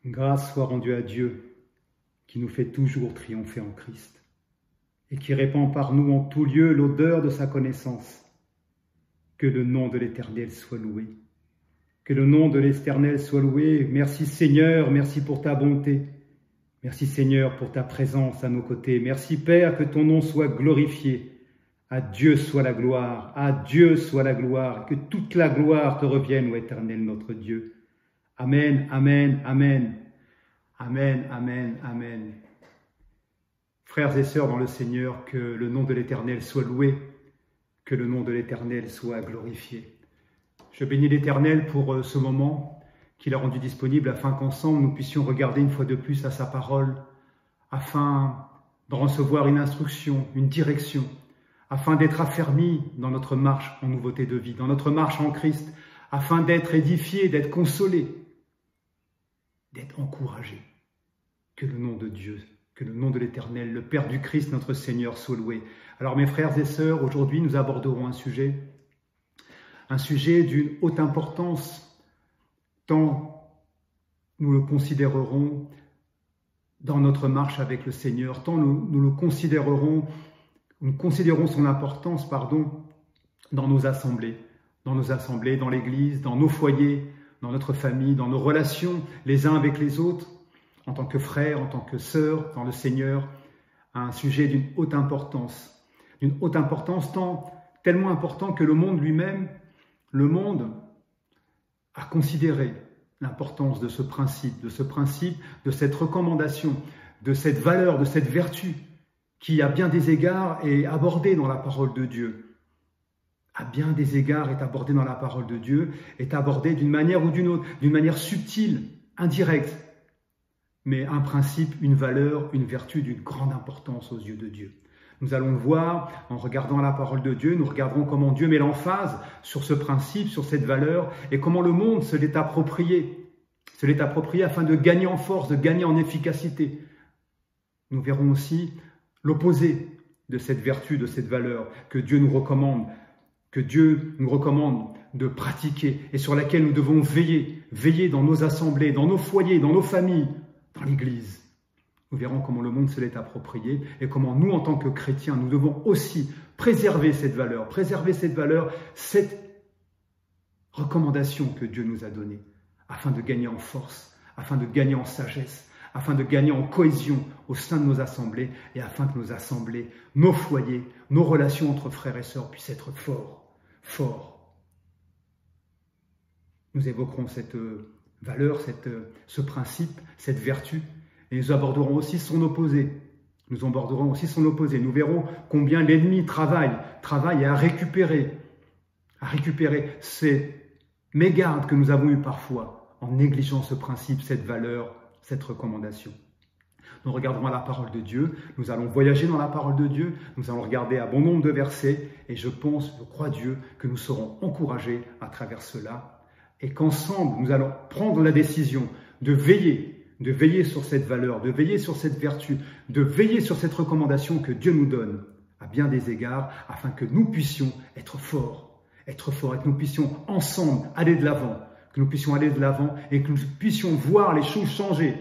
Grâce soit rendue à Dieu, qui nous fait toujours triompher en Christ, et qui répand par nous en tout lieu l'odeur de sa connaissance. Que le nom de l'Éternel soit loué. Que le nom de l'Éternel soit loué. Merci Seigneur, merci pour ta bonté. Merci Seigneur pour ta présence à nos côtés. Merci Père, que ton nom soit glorifié. À Dieu soit la gloire, à Dieu soit la gloire, que toute la gloire te revienne, ô Éternel notre Dieu. Amen, amen, amen, amen, amen, amen. Frères et sœurs dans le Seigneur, que le nom de l'Éternel soit loué, que le nom de l'Éternel soit glorifié. Je bénis l'Éternel pour ce moment qu'il a rendu disponible afin qu'ensemble nous puissions regarder une fois de plus à sa parole, afin de recevoir une instruction, une direction, afin d'être affermis dans notre marche en nouveauté de vie, dans notre marche en Christ, afin d'être édifiés, d'être consolés, d'être encouragés. Que le nom de Dieu, que le nom de l'Éternel, le Père du Christ, notre Seigneur, soit loué. Alors mes frères et sœurs, aujourd'hui nous aborderons un sujet d'une haute importance, tant nous le considérerons dans notre marche avec le Seigneur, tant nous considérons son importance, dans nos assemblées, dans l'Église, dans nos foyers, dans notre famille, dans nos relations les uns avec les autres, en tant que frères, en tant que sœurs, dans le Seigneur, un sujet d'une haute importance, tellement important que le monde lui-même, a considéré l'importance de ce principe, de cette recommandation, de cette valeur, de cette vertu, qui à bien des égards est abordée dans la parole de Dieu. À bien des égards est abordée dans la parole de Dieu, est abordée d'une manière ou d'une autre, d'une manière subtile, indirecte, mais un principe, une valeur, une vertu d'une grande importance aux yeux de Dieu. Nous allons le voir en regardant la parole de Dieu, nous regarderons comment Dieu met l'emphase sur ce principe, sur cette valeur, et comment le monde se l'est approprié afin de gagner en force, de gagner en efficacité. Nous verrons aussi l'opposé de cette vertu, de cette valeur que Dieu nous recommande de pratiquer et sur laquelle nous devons veiller dans nos assemblées, dans nos foyers, dans nos familles, dans l'Église. Nous verrons comment le monde se l'est approprié et comment nous, en tant que chrétiens, nous devons aussi préserver cette valeur, cette recommandation que Dieu nous a donnée, afin de gagner en force, afin de gagner en sagesse, afin de gagner en cohésion au sein de nos assemblées et afin que nos assemblées, nos foyers, nos relations entre frères et sœurs puissent être forts. Nous évoquerons cette valeur, ce principe, cette vertu, et nous aborderons aussi son opposé. Nous verrons combien l'ennemi travaille à récupérer ces mégardes que nous avons eues parfois en négligeant ce principe, cette valeur, cette recommandation. Nous regarderons la parole de Dieu, nous allons voyager dans la parole de Dieu, nous allons regarder à bon nombre de versets et je crois Dieu que nous serons encouragés à travers cela et qu'ensemble nous allons prendre la décision de veiller sur cette valeur, de veiller sur cette vertu, de veiller sur cette recommandation que Dieu nous donne à bien des égards afin que nous puissions être forts et que nous puissions ensemble aller de l'avant, et que nous puissions voir les choses changer,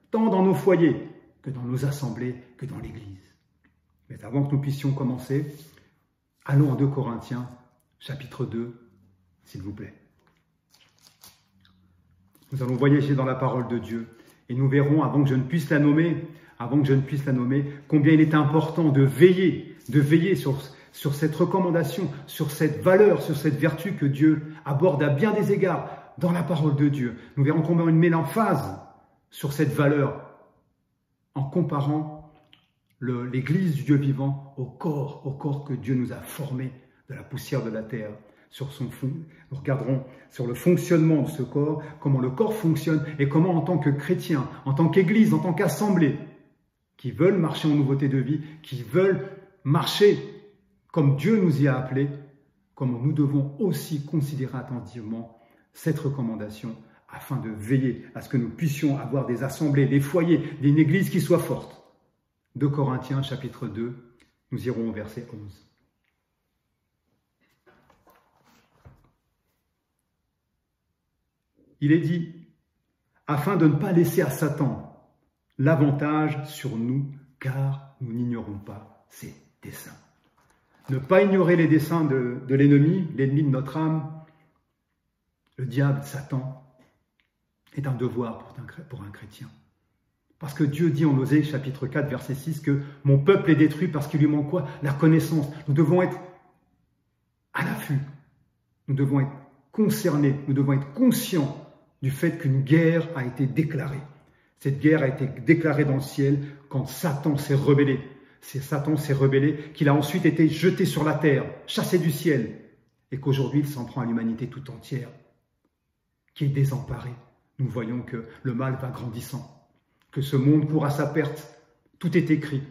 tant dans nos foyers que dans nos assemblées, que dans l'Église. Mais avant que nous puissions commencer, allons en 2 Corinthiens, chapitre 2, s'il vous plaît. Nous allons voyager dans la parole de Dieu et nous verrons, avant que je ne puisse la nommer, combien il est important de veiller sur cette recommandation, sur cette valeur, sur cette vertu que Dieu aborde à bien des égards dans la parole de Dieu. Nous verrons combien il met l'emphase sur cette valeur en comparant l'Église du Dieu vivant au corps que Dieu nous a formé de la poussière de la terre. Nous regarderons sur le fonctionnement de ce corps, comment le corps fonctionne et comment en tant que chrétiens, en tant qu'Église, en tant qu'assemblée, qui veulent marcher en nouveauté de vie, qui veulent marcher comme Dieu nous y a appelés, comment nous devons aussi considérer attentivement cette recommandation afin de veiller à ce que nous puissions avoir des assemblées, des foyers, une église qui soit forte. 2 Corinthiens chapitre 2, nous irons au verset 11. Il est dit, afin de ne pas laisser à Satan l'avantage sur nous, car nous n'ignorons pas ses desseins. Ne pas ignorer les desseins de l'ennemi de notre âme, le diable, Satan, est un devoir pour un chrétien. Parce que Dieu dit en Osée, chapitre 4, verset 6, que « Mon peuple est détruit parce qu'il lui manque quoi? La connaissance. » Nous devons être à l'affût. Nous devons être concernés. Nous devons être conscients du fait qu'une guerre a été déclarée. Cette guerre a été déclarée dans le ciel quand Satan s'est rebellé. C'est Satan s'est rebellé, qu'il a ensuite été jeté sur la terre, chassé du ciel, et qu'aujourd'hui il s'en prend à l'humanité tout entière, qui est désemparée. Nous voyons que le mal va grandissant, que ce monde court à sa perte. Tout est écrit,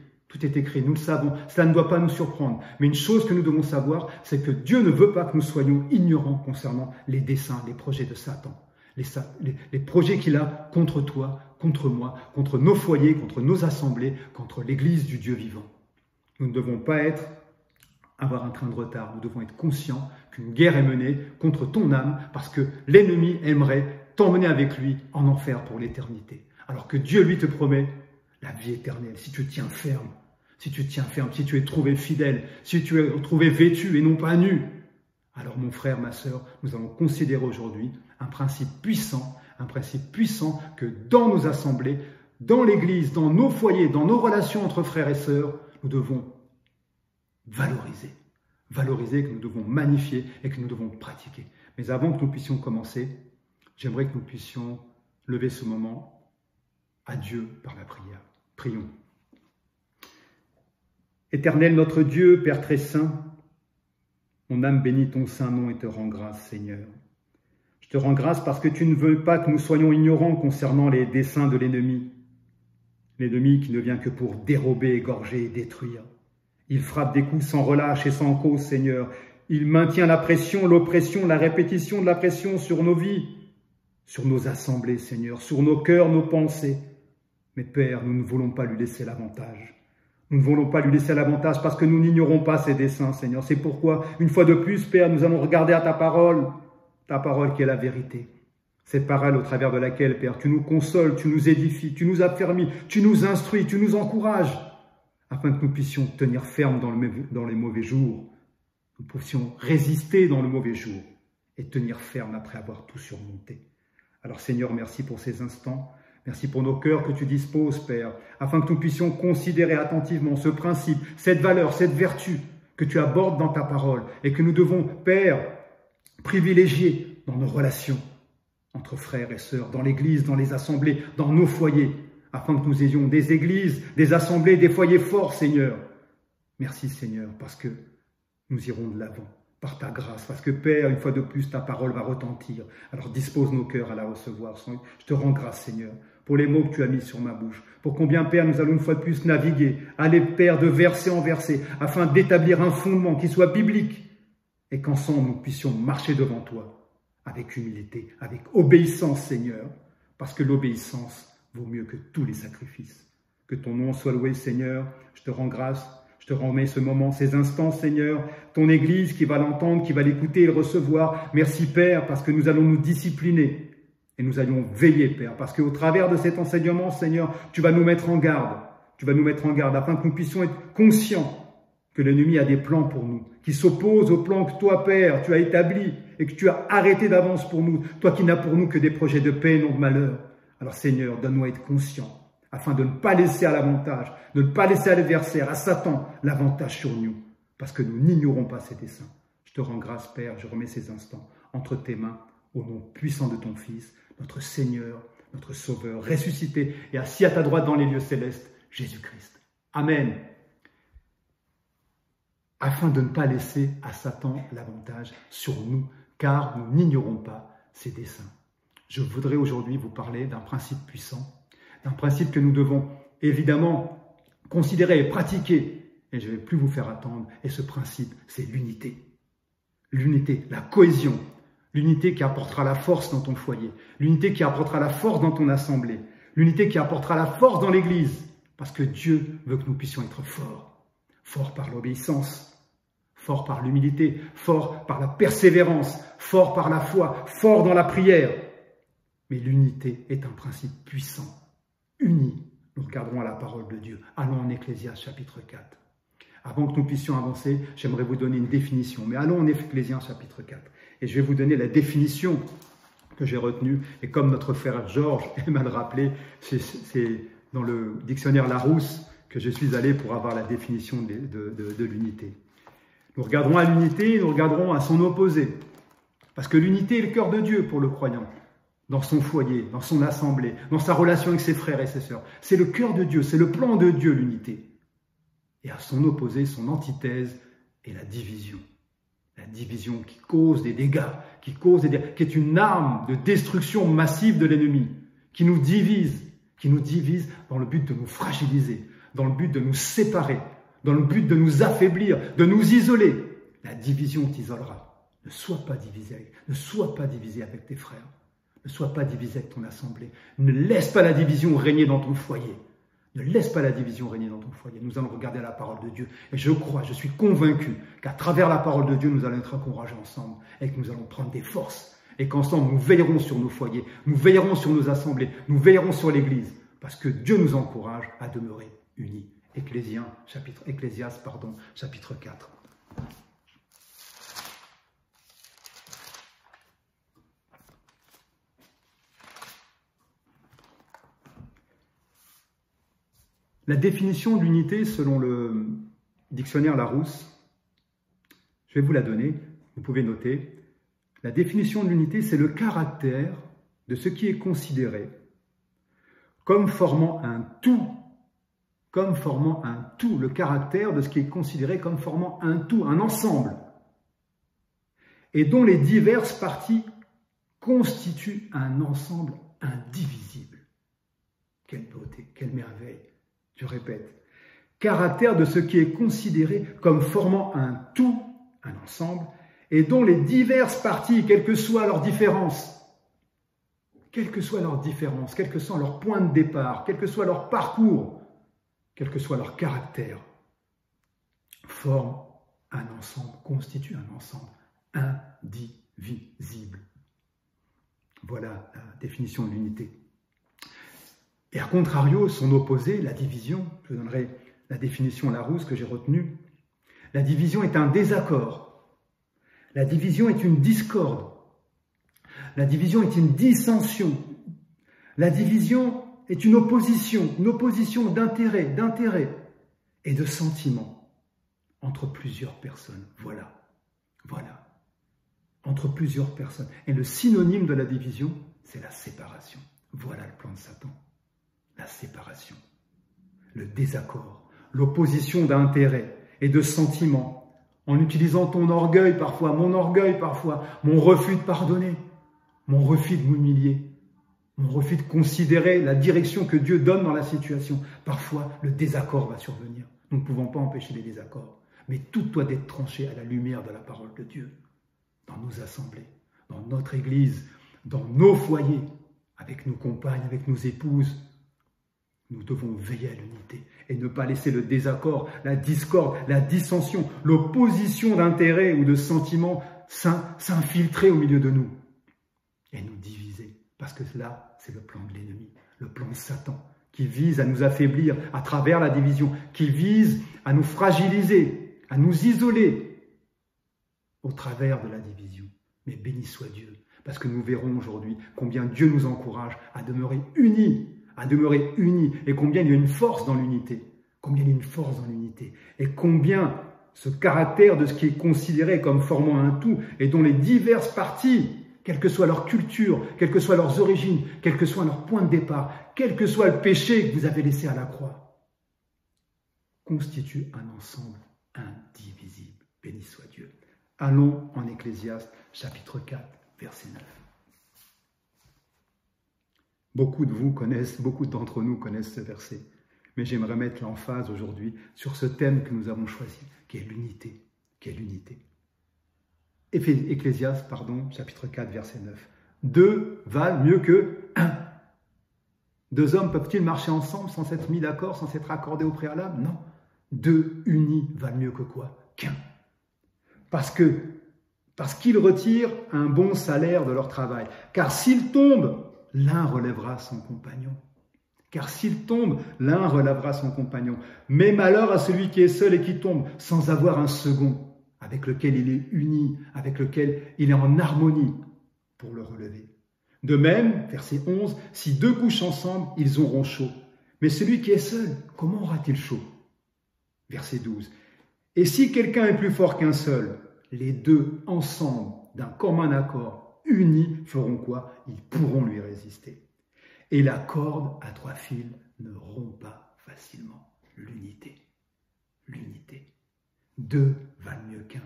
nous le savons, cela ne doit pas nous surprendre. Mais une chose que nous devons savoir, c'est que Dieu ne veut pas que nous soyons ignorants concernant les desseins, les projets de Satan. Les projets qu'il a contre toi, contre moi, contre nos foyers, contre nos assemblées, contre l'Église du Dieu vivant. Nous ne devons pas avoir un train de retard. Nous devons être conscients qu'une guerre est menée contre ton âme parce que l'ennemi aimerait t'emmener avec lui en enfer pour l'éternité. Alors que Dieu, lui, te promet la vie éternelle. Si tu tiens ferme, si tu es trouvé fidèle, si tu es trouvé vêtu et non pas nu, alors mon frère, ma sœur, nous allons considérer aujourd'hui un principe puissant que dans nos assemblées, dans l'Église, dans nos foyers, dans nos relations entre frères et sœurs, nous devons valoriser, que nous devons magnifier et que nous devons pratiquer. Mais avant que nous puissions commencer, j'aimerais que nous puissions lever ce moment à Dieu par la prière. Prions. Éternel notre Dieu, Père très saint, mon âme bénit ton saint nom et te rend grâce, Seigneur. Je te rends grâce parce que tu ne veux pas que nous soyons ignorants concernant les desseins de l'ennemi. L'ennemi qui ne vient que pour dérober, égorger et détruire. Il frappe des coups sans relâche et sans cause, Seigneur. Il maintient la pression, l'oppression, la répétition de la pression sur nos vies, sur nos assemblées, Seigneur, sur nos cœurs, nos pensées. Mais Père, nous ne voulons pas lui laisser l'avantage. Nous ne voulons pas lui laisser l'avantage parce que nous n'ignorons pas ses desseins, Seigneur. C'est pourquoi, une fois de plus, Père, nous allons regarder à ta parole qui est la vérité. Cette parole au travers de laquelle, Père, tu nous consoles, tu nous édifies, tu nous affermis, tu nous instruis, tu nous encourages, afin que nous puissions tenir ferme dans les mauvais jours. Nous puissions résister dans le mauvais jour et tenir ferme après avoir tout surmonté. Alors Seigneur, merci pour ces instants. Merci pour nos cœurs que tu disposes, Père, afin que nous puissions considérer attentivement ce principe, cette valeur, cette vertu que tu abordes dans ta parole et que nous devons, Père, privilégier dans nos relations entre frères et sœurs, dans l'Église, dans les assemblées, dans nos foyers, afin que nous ayons des églises, des assemblées, des foyers forts, Seigneur. Merci, Seigneur, parce que nous irons de l'avant, par ta grâce, parce que, Père, une fois de plus, ta parole va retentir. Alors dispose nos cœurs à la recevoir. Je te rends grâce, Seigneur, pour les mots que tu as mis sur ma bouche, pour combien, Père, nous allons une fois de plus naviguer, aller, Père, de verset en verset, afin d'établir un fondement qui soit biblique, et qu'ensemble nous puissions marcher devant toi, avec humilité, avec obéissance, Seigneur, parce que l'obéissance vaut mieux que tous les sacrifices. Que ton nom soit loué, Seigneur. Je te rends grâce, je te remets ce moment, ces instants, Seigneur, ton Église qui va l'entendre, qui va l'écouter et le recevoir. Merci, Père, parce que nous allons nous discipliner et nous allons veiller, Père, parce qu'au travers de cet enseignement, Seigneur, tu vas nous mettre en garde. Tu vas nous mettre en garde afin que nous puissions être conscients que l'ennemi a des plans pour nous, qui s'opposent aux plans que toi, Père, tu as établis et que tu as arrêtés d'avance pour nous, toi qui n'as pour nous que des projets de paix et non de malheur. Alors Seigneur, donne-nous à être conscients, afin de ne pas laisser à l'avantage, de ne pas laisser à l'adversaire, à Satan, l'avantage sur nous, parce que nous n'ignorons pas ses desseins. Je te rends grâce, Père, je remets ces instants entre tes mains, au nom puissant de ton Fils, notre Seigneur, notre Sauveur, ressuscité et assis à ta droite dans les lieux célestes, Jésus-Christ. Amen. Afin de ne pas laisser à Satan l'avantage sur nous, car nous n'ignorons pas ses desseins. Je voudrais aujourd'hui vous parler d'un principe puissant, d'un principe que nous devons évidemment considérer et pratiquer, et je ne vais plus vous faire attendre, et ce principe, c'est l'unité. L'unité, la cohésion, l'unité qui apportera la force dans ton foyer, l'unité qui apportera la force dans ton assemblée, l'unité qui apportera la force dans l'Église, parce que Dieu veut que nous puissions être forts, forts par l'obéissance, forts par l'humilité, forts par la persévérance, forts par la foi, forts dans la prière. Mais l'unité est un principe puissant, uni. Nous regarderons à la parole de Dieu. Allons en Ecclésiaste chapitre 4. Avant que nous puissions avancer, j'aimerais vous donner une définition. Mais allons en Ecclésiaste chapitre 4. Et je vais vous donner la définition que j'ai retenue. Et comme notre frère Georges aime à le rappeler, c'est dans le dictionnaire Larousse que je suis allé pour avoir la définition de l'unité. Nous regarderons à l'unité et nous regarderons à son opposé. Parce que l'unité est le cœur de Dieu pour le croyant. Dans son foyer, dans son assemblée, dans sa relation avec ses frères et ses sœurs. C'est le cœur de Dieu, c'est le plan de Dieu, l'unité. Et à son opposé, son antithèse est la division. La division qui cause des dégâts, qui est une arme de destruction massive de l'ennemi, qui nous divise dans le but de nous fragiliser, dans le but de nous séparer, dans le but de nous affaiblir, de nous isoler. La division t'isolera. Ne sois pas divisé avec tes frères. Ne sois pas divisé avec ton assemblée. Ne laisse pas la division régner dans ton foyer. Ne laisse pas la division régner dans ton foyer. Nous allons regarder la parole de Dieu. Et je suis convaincu qu'à travers la parole de Dieu, nous allons être encouragés ensemble et que nous allons prendre des forces. Et qu'ensemble, nous veillerons sur nos foyers, nous veillerons sur nos assemblées, nous veillerons sur l'Église. Parce que Dieu nous encourage à demeurer unis. Ecclésiaste, chapitre 4. La définition de l'unité, selon le dictionnaire Larousse, je vais vous la donner, vous pouvez noter. La définition de l'unité, c'est le caractère de ce qui est considéré comme formant un tout, le caractère de ce qui est considéré comme formant un tout, un ensemble, et dont les diverses parties constituent un ensemble indivisible. Quelle beauté, quelle merveille! Je répète, caractère de ce qui est considéré comme formant un tout, un ensemble, et dont les diverses parties, quelles que soient leurs différences, quel que soit leur point de départ, quel que soit leur parcours, quel que soit leur caractère, forment un ensemble, constituent un ensemble indivisible. Voilà la définition de l'unité. Et à contrario, son opposé, la division, je donnerai la définition Larousse que j'ai retenue. La division est un désaccord. La division est une discorde. La division est une dissension. La division est une opposition d'intérêt et de sentiments entre plusieurs personnes. Voilà. Entre plusieurs personnes. Et le synonyme de la division, c'est la séparation. Voilà le plan de Satan. La séparation, le désaccord, l'opposition d'intérêts et de sentiments, en utilisant ton orgueil parfois, mon orgueil parfois, mon refus de pardonner, mon refus de m'humilier, mon refus de considérer la direction que Dieu donne dans la situation. Parfois, le désaccord va survenir. Nous ne pouvons pas empêcher les désaccords, mais tout doit être tranché à la lumière de la parole de Dieu, dans nos assemblées, dans notre Église, dans nos foyers, avec nos compagnes, avec nos épouses. Nous devons veiller à l'unité et ne pas laisser le désaccord, la discorde, la dissension, l'opposition d'intérêts ou de sentiments s'infiltrer au milieu de nous et nous diviser. Parce que là, c'est le plan de l'ennemi, le plan de Satan, qui vise à nous affaiblir à travers la division, qui vise à nous fragiliser, à nous isoler au travers de la division. Mais béni soit Dieu, parce que nous verrons aujourd'hui combien Dieu nous encourage à demeurer unis, et combien il y a une force dans l'unité, et combien ce caractère de ce qui est considéré comme formant un tout et dont les diverses parties, quelle que soit leur culture, quelles que soient leurs origines, quel que soit leur point de départ, quel que soit le péché que vous avez laissé à la croix, constituent un ensemble indivisible. Béni soit Dieu. Allons en Ecclésiaste, chapitre 4, verset 9. Beaucoup d'entre nous connaissent ce verset, mais j'aimerais mettre l'emphase aujourd'hui sur ce thème que nous avons choisi, qui est l'unité. Ecclésiaste, chapitre 4, verset 9. 2 valent mieux que 1. 2 hommes peuvent-ils marcher ensemble sans s'être mis d'accord, sans s'être accordés au préalable? Non. 2 unis valent mieux que quoi? Qu'un. Parce qu'ils retirent un bon salaire de leur travail. Car s'ils tombent, l'un relèvera son compagnon. Car s'il tombe, l'un relèvera son compagnon. Mais malheur à celui qui est seul et qui tombe sans avoir un second, avec lequel il est uni, avec lequel il est en harmonie pour le relever. De même, verset 11, si deux couchent ensemble, ils auront chaud. Mais celui qui est seul, comment aura-t-il chaud? Verset 12. Et si quelqu'un est plus fort qu'un seul, les deux ensemble, d'un commun accord, unis, feront quoi? Ils pourront lui résister. Et la corde à 3 fils ne rompt pas facilement. L'unité. L'unité. 2 valent mieux qu'un.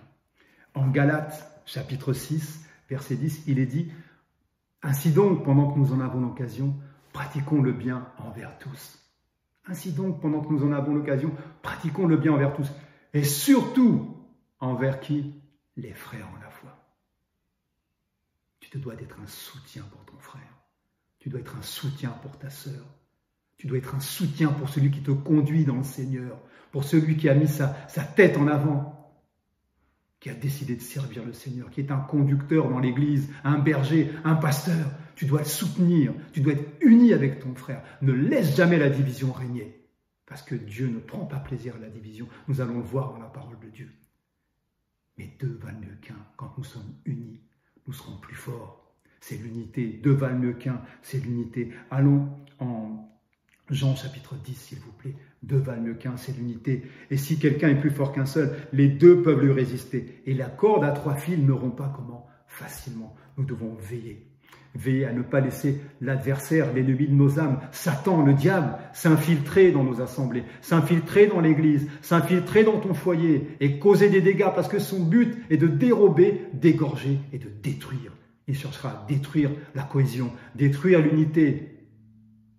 En Galates, chapitre 6, verset 10, il est dit « Ainsi donc, pendant que nous en avons l'occasion, pratiquons le bien envers tous. » Ainsi donc, pendant que nous en avons l'occasion, pratiquons le bien envers tous. Et surtout, envers qui? Les frères en la foi. Tu te dois d'être un soutien pour ton frère. Tu dois être un soutien pour ta sœur. Tu dois être un soutien pour celui qui te conduit dans le Seigneur, pour celui qui a mis sa tête en avant, qui a décidé de servir le Seigneur, qui est un conducteur dans l'Église, un berger, un pasteur. Tu dois le soutenir, tu dois être uni avec ton frère. Ne laisse jamais la division régner, parce que Dieu ne prend pas plaisir à la division. Nous allons le voir dans la parole de Dieu. Mais 2 valent mieux qu'un. Quand nous sommes unis, nous serons plus forts. C'est l'unité. 2 valent mieux qu'un, c'est l'unité. Allons en Jean chapitre 10, s'il vous plaît. 2 valent mieux qu'un, c'est l'unité. Et si quelqu'un est plus fort qu'un seul, les deux peuvent lui résister. Et la corde à 3 fils ne rompt pas comment? Facilement. Nous devons veiller. Veiller à ne pas laisser l'adversaire, l'ennemi de nos âmes, Satan, le diable, s'infiltrer dans nos assemblées, s'infiltrer dans l'église, s'infiltrer dans ton foyer et causer des dégâts parce que son but est de dérober, d'égorger et de détruire. Il cherchera à détruire la cohésion, détruire l'unité,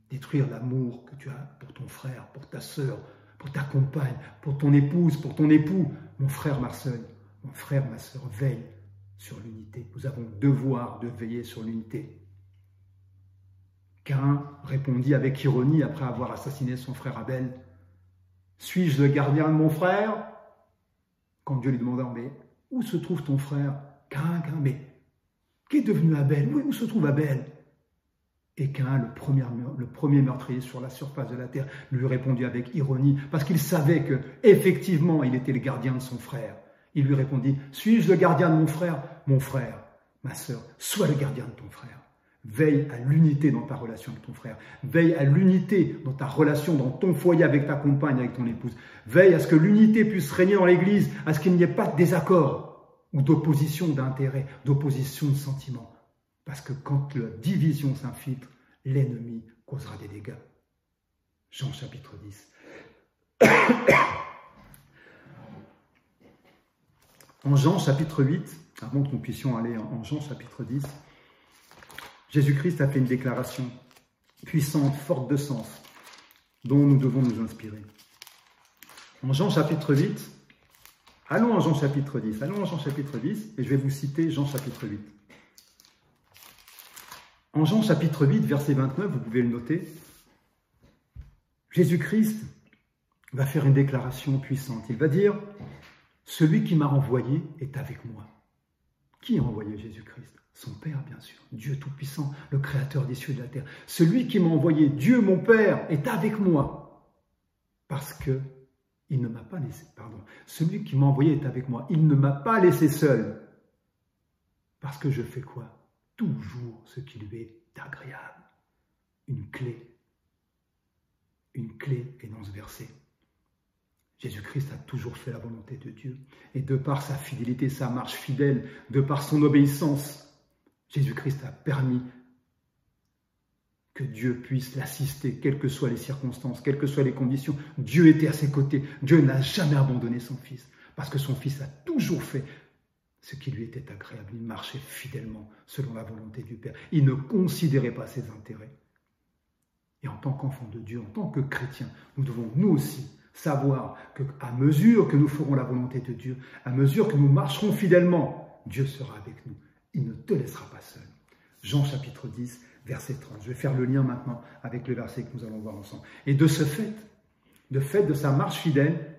détruire l'amour que tu as pour ton frère, pour ta sœur, pour ta compagne, pour ton épouse, pour ton époux. Mon frère, ma sœur, veille sur l'unité. Nous avons le devoir de veiller sur l'unité. Caïn répondit avec ironie après avoir assassiné son frère Abel. « Suis-je le gardien de mon frère ?» Quand Dieu lui demanda « Mais où se trouve ton frère ?» Caïn, mais qu'est devenu Abel? Où se trouve Abel? Et Caïn, le premier meurtrier sur la surface de la terre, lui répondit avec ironie, parce qu'il savait que effectivement il était le gardien de son frère. Il lui répondit, suis-je le gardien de mon frère? Mon frère, ma sœur, sois le gardien de ton frère. Veille à l'unité dans ta relation avec ton frère. Veille à l'unité dans ta relation, dans ton foyer avec ta compagne, avec ton épouse. Veille à ce que l'unité puisse régner dans l'Église, à ce qu'il n'y ait pas de désaccord ou d'opposition d'intérêts, d'opposition de sentiments. Parce que quand la division s'infiltre, l'ennemi causera des dégâts. Jean chapitre 10. En Jean chapitre 8, avant que nous puissions aller en Jean chapitre 10, Jésus-Christ a fait une déclaration puissante, forte de sens, dont nous devons nous inspirer. En Jean chapitre 8, allons en Jean chapitre 10, et je vais vous citer Jean chapitre 8. En Jean chapitre 8, verset 29, vous pouvez le noter, Jésus-Christ va faire une déclaration puissante. Il va dire, celui qui m'a envoyé est avec moi. Qui a envoyé Jésus-Christ? Son Père, bien sûr, Dieu Tout-Puissant, le Créateur des cieux et de la terre. Celui qui m'a envoyé, Dieu mon Père, est avec moi. Parce que il ne m'a pas laissé, celui qui m'a envoyé est avec moi. Il ne m'a pas laissé seul. Parce que je fais quoi? Toujours ce qui lui est agréable. Une clé est dans ce verset. Jésus-Christ a toujours fait la volonté de Dieu. Et de par sa fidélité, sa marche fidèle, de par son obéissance, Jésus-Christ a permis que Dieu puisse l'assister, quelles que soient les circonstances, quelles que soient les conditions. Dieu était à ses côtés. Dieu n'a jamais abandonné son Fils, parce que son Fils a toujours fait ce qui lui était agréable. Il marchait fidèlement selon la volonté du Père. Il ne considérait pas ses intérêts. Et en tant qu'enfant de Dieu, en tant que chrétien, nous devons nous aussi savoir qu'à mesure que nous ferons la volonté de Dieu, à mesure que nous marcherons fidèlement, Dieu sera avec nous. Il ne te laissera pas seul. Jean chapitre 10, verset 30. Je vais faire le lien maintenant avec le verset que nous allons voir ensemble. Et de ce fait, de sa marche fidèle,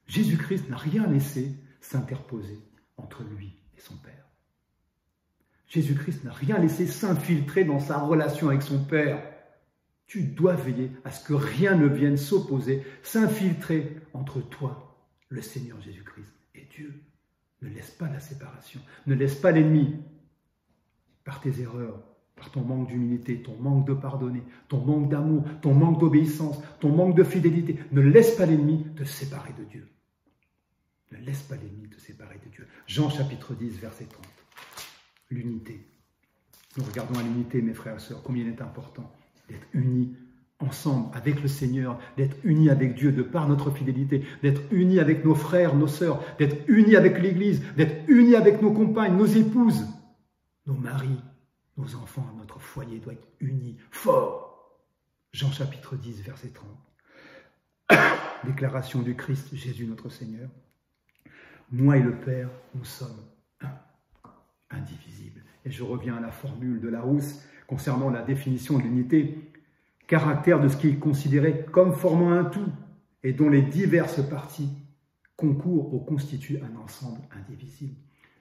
Jésus-Christ n'a rien laissé s'interposer entre lui et son Père. Jésus-Christ n'a rien laissé s'infiltrer dans sa relation avec son Père. Tu dois veiller à ce que rien ne vienne s'opposer, s'infiltrer entre toi, le Seigneur Jésus-Christ, et Dieu. Ne laisse pas la séparation, ne laisse pas l'ennemi, par tes erreurs, par ton manque d'humilité, ton manque de pardonner, ton manque d'amour, ton manque d'obéissance, ton manque de fidélité. Ne laisse pas l'ennemi te séparer de Dieu. Ne laisse pas l'ennemi te séparer de Dieu. Jean chapitre 10, verset 30. L'unité. Nous regardons à l'unité, mes frères et sœurs, combien il est important d'être unis ensemble avec le Seigneur, d'être unis avec Dieu de par notre fidélité, d'être unis avec nos frères, nos sœurs, d'être unis avec l'Église, d'être unis avec nos compagnes, nos épouses, nos maris, nos enfants, notre foyer doit être uni, fort. Jean chapitre 10, verset 30. Déclaration du Christ, Jésus notre Seigneur. Moi et le Père, nous sommes un, indivisibles. Et je reviens à la formule de Larousse concernant la définition de l'unité, caractère de ce qui est considéré comme formant un tout et dont les diverses parties concourent ou constituent un ensemble indivisible.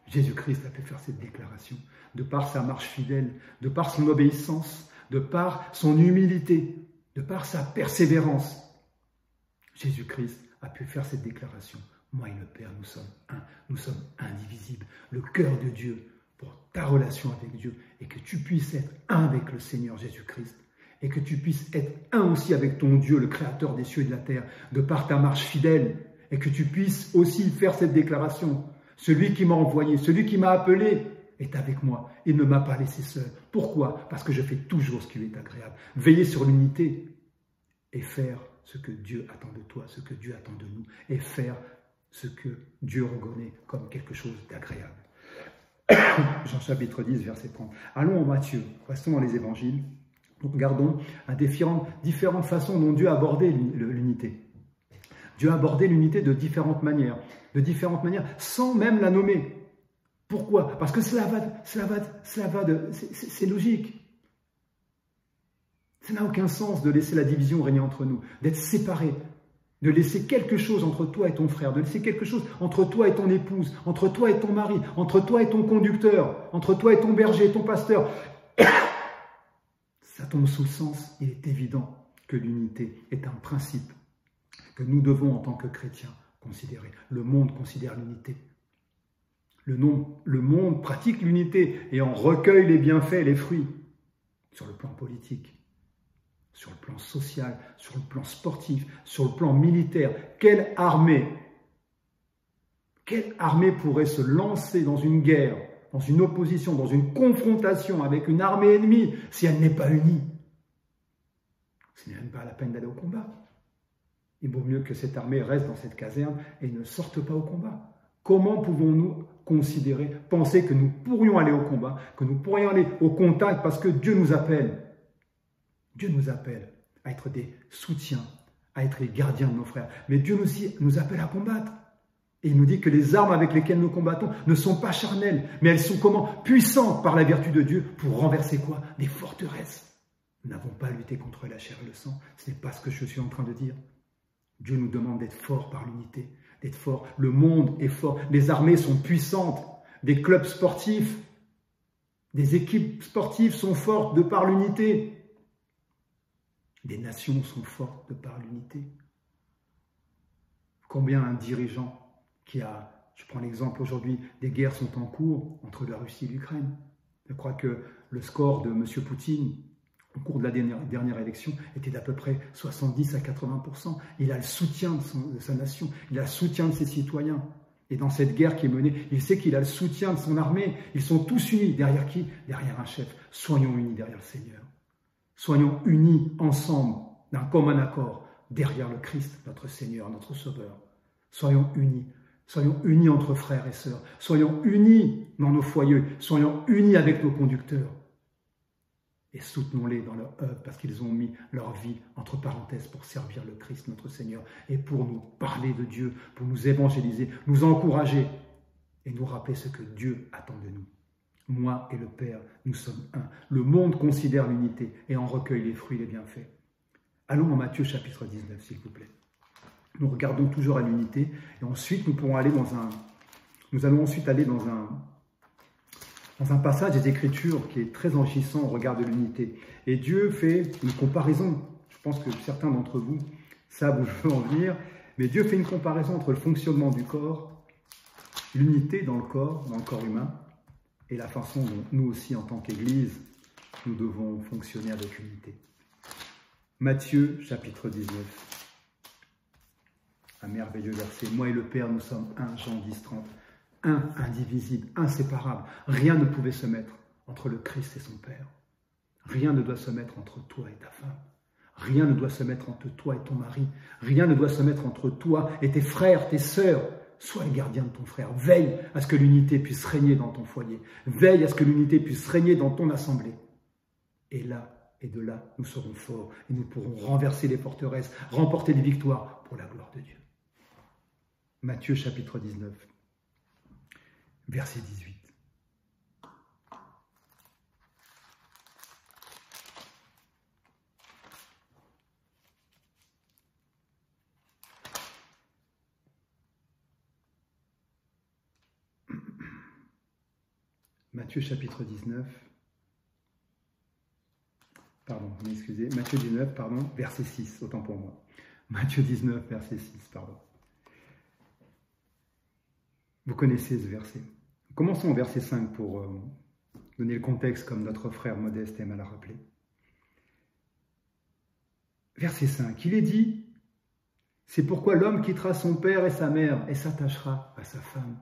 Jésus-Christ a pu faire cette déclaration de par sa marche fidèle, de par son obéissance, de par son humilité, de par sa persévérance. Jésus-Christ a pu faire cette déclaration. Moi et le Père, nous sommes un, nous sommes indivisibles. Le cœur de Dieu pour ta relation avec Dieu et que tu puisses être un avec le Seigneur Jésus-Christ et que tu puisses être un aussi avec ton Dieu, le Créateur des cieux et de la terre, de par ta marche fidèle et que tu puisses aussi faire cette déclaration. Celui qui m'a envoyé, celui qui m'a appelé est avec moi. Il ne m'a pas laissé seul. Pourquoi? Parce que je fais toujours ce qui lui est agréable. Veiller sur l'unité et faire ce que Dieu attend de toi, ce que Dieu attend de nous, et faire ce que Dieu reconnaît comme quelque chose d'agréable. Jean chapitre 10, verset 30. Allons en Matthieu, restons dans les évangiles. Nous regardons à différentes façons dont Dieu a abordé l'unité. Dieu a abordé l'unité de différentes manières, sans même la nommer. Pourquoi? Parce que c'est logique. Ça n'a aucun sens de laisser la division régner entre nous, d'être séparés, de laisser quelque chose entre toi et ton frère, de laisser quelque chose entre toi et ton épouse, entre toi et ton mari, entre toi et ton conducteur, entre toi et ton berger, ton pasteur. Ça tombe sous le sens, il est évident que l'unité est un principe que nous devons en tant que chrétiens considérer. Le monde considère l'unité. Le monde pratique l'unité et en recueille les bienfaits et les fruits sur le plan politique, sur le plan social, sur le plan sportif, sur le plan militaire. Quelle armée pourrait se lancer dans une guerre, dans une opposition, dans une confrontation avec une armée ennemie si elle n'est pas unie? Ce n'est même pas la peine d'aller au combat. Il vaut mieux que cette armée reste dans cette caserne et ne sorte pas au combat. Comment pouvons-nous penser que nous pourrions aller au combat, que nous pourrions aller au contact parce que Dieu nous appelle? Dieu nous appelle à être des soutiens, à être les gardiens de nos frères. Mais Dieu aussi nous appelle à combattre. Et il nous dit que les armes avec lesquelles nous combattons ne sont pas charnelles, mais elles sont comment? Puissantes par la vertu de Dieu pour renverser quoi? Des forteresses. Nous n'avons pas à lutter contre la chair et le sang. Ce n'est pas ce que je suis en train de dire. Dieu nous demande d'être forts par l'unité, d'être forts. Le monde est fort. Les armées sont puissantes. Des clubs sportifs, des équipes sportives sont fortes de par l'unité. Des nations sont fortes de par l'unité. Combien un dirigeant je prends l'exemple aujourd'hui, des guerres sont en cours entre la Russie et l'Ukraine. Je crois que le score de M. Poutine au cours de la dernière élection était d'à peu près 70 à 80%. Il a le soutien de sa nation, il a le soutien de ses citoyens. Et dans cette guerre qui est menée, il sait qu'il a le soutien de son armée. Ils sont tous unis. Derrière qui? Derrière un chef. Soyons unis derrière le Seigneur. Soyons unis ensemble, d'un commun accord, derrière le Christ, notre Seigneur, notre Sauveur. Soyons unis. Soyons unis entre frères et sœurs. Soyons unis dans nos foyers. Soyons unis avec nos conducteurs. Et soutenons-les dans leur œuvre parce qu'ils ont mis leur vie entre parenthèses pour servir le Christ, notre Seigneur, et pour nous parler de Dieu, pour nous évangéliser, nous encourager et nous rappeler ce que Dieu attend de nous. Moi et le Père, nous sommes un. Le monde considère l'unité et en recueille les fruits et les bienfaits. Allons en Matthieu chapitre 19, s'il vous plaît. Nous regardons toujours à l'unité et ensuite nous allons ensuite aller dans dans un passage des Écritures qui est très enrichissant au regard de l'unité. Et Dieu fait une comparaison. Je pense que certains d'entre vous savent où je veux en venir, mais Dieu fait une comparaison entre le fonctionnement du corps, l'unité dans le corps humain, et la façon dont nous aussi, en tant qu'Église, nous devons fonctionner avec unité. Matthieu, chapitre 19. Un merveilleux verset. Moi et le Père, nous sommes un, Jean 10, 30. Un, indivisible, inséparable. Rien ne pouvait se mettre entre le Christ et son Père. Rien ne doit se mettre entre toi et ta femme. Rien ne doit se mettre entre toi et ton mari. Rien ne doit se mettre entre toi et tes frères, tes sœurs. Sois le gardien de ton frère. Veille à ce que l'unité puisse régner dans ton foyer. Veille à ce que l'unité puisse régner dans ton assemblée. Et là, et de là, nous serons forts et nous pourrons renverser les forteresses, remporter des victoires pour la gloire de Dieu. Matthieu chapitre 19. Verset 18. Matthieu chapitre 19. Pardon, m'excusez. Matthieu 19, pardon, verset 6, autant pour moi. Matthieu 19, verset 6, pardon. Vous connaissez ce verset. Commençons au verset 5 pour donner le contexte comme notre frère Modeste aime à la rappeler. Verset 5, il est dit, c'est pourquoi l'homme quittera son père et sa mère et s'attachera à sa femme.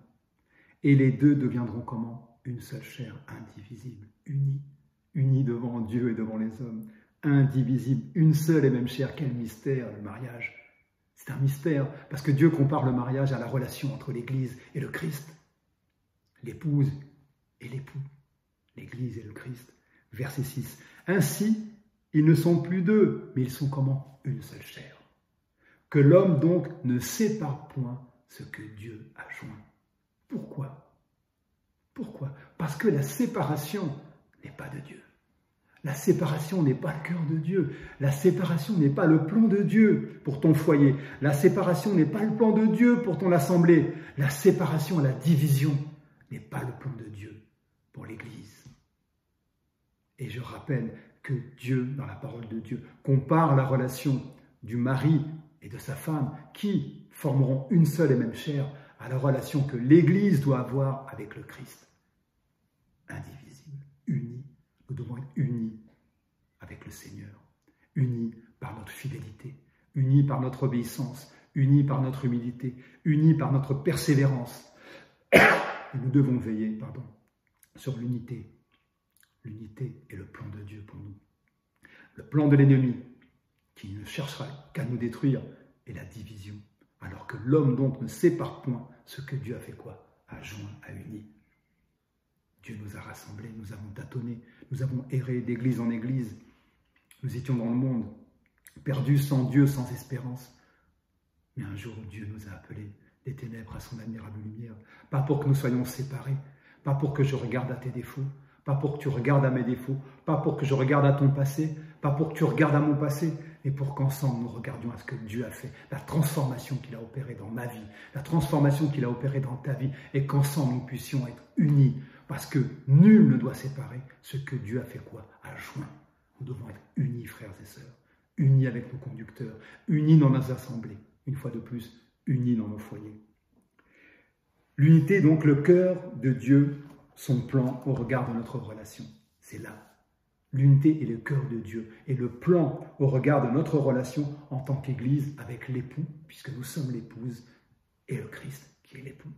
Et les deux deviendront comment? Une seule chair, indivisible, unie. Unis devant Dieu et devant les hommes. Indivisible, une seule et même chair. Quel mystère, le mariage. C'est un mystère, parce que Dieu compare le mariage à la relation entre l'Église et le Christ. L'épouse et l'époux. L'Église et le Christ. Verset 6. Ainsi, ils ne sont plus deux, mais ils sont comment? Une seule chair. Que l'homme donc ne sépare point ce que Dieu a joint. Pourquoi? Pourquoi? Parce que la séparation n'est pas de Dieu. La séparation n'est pas le cœur de Dieu. La séparation n'est pas le plan de Dieu pour ton foyer. La séparation n'est pas le plan de Dieu pour ton assemblée. La séparation, la division n'est pas le plan de Dieu pour l'Église. Et je rappelle que Dieu, dans la parole de Dieu, compare la relation du mari et de sa femme qui formeront une seule et même chair à la relation que l'Église doit avoir avec le Christ. Indivisible, unis. Nous devons être unis avec le Seigneur, unis par notre fidélité, unis par notre obéissance, unis par notre humilité, unis par notre persévérance. Et nous devons veiller, sur l'unité. L'unité est le plan de Dieu pour nous. Le plan de l'ennemi, qui ne cherchera qu'à nous détruire, est la division. Alors que l'homme donc ne sépare point ce que Dieu a fait quoi? A joint, a uni. Dieu nous a rassemblés, nous avons tâtonné, nous avons erré d'église en église. Nous étions dans le monde, perdus sans Dieu, sans espérance. Mais un jour, Dieu nous a appelés des ténèbres à son admirable lumière. Pas pour que nous soyons séparés, pas pour que je regarde à tes défauts, pas pour que tu regardes à mes défauts, pas pour que je regarde à ton passé, pas pour que tu regardes à mon passé, mais pour qu'ensemble nous regardions à ce que Dieu a fait, la transformation qu'il a opérée dans ma vie, la transformation qu'il a opérée dans ta vie, et qu'ensemble nous puissions être unis. Parce que nul ne doit séparer ce que Dieu a fait quoi? A joint. Nous devons être unis, frères et sœurs, unis avec nos conducteurs, unis dans nos assemblées, une fois de plus, unis dans nos foyers. L'unité est donc le cœur de Dieu, son plan au regard de notre relation. C'est là. L'unité est le cœur de Dieu et le plan au regard de notre relation en tant qu'Église avec l'époux, puisque nous sommes l'épouse, et le Christ qui est l'époux.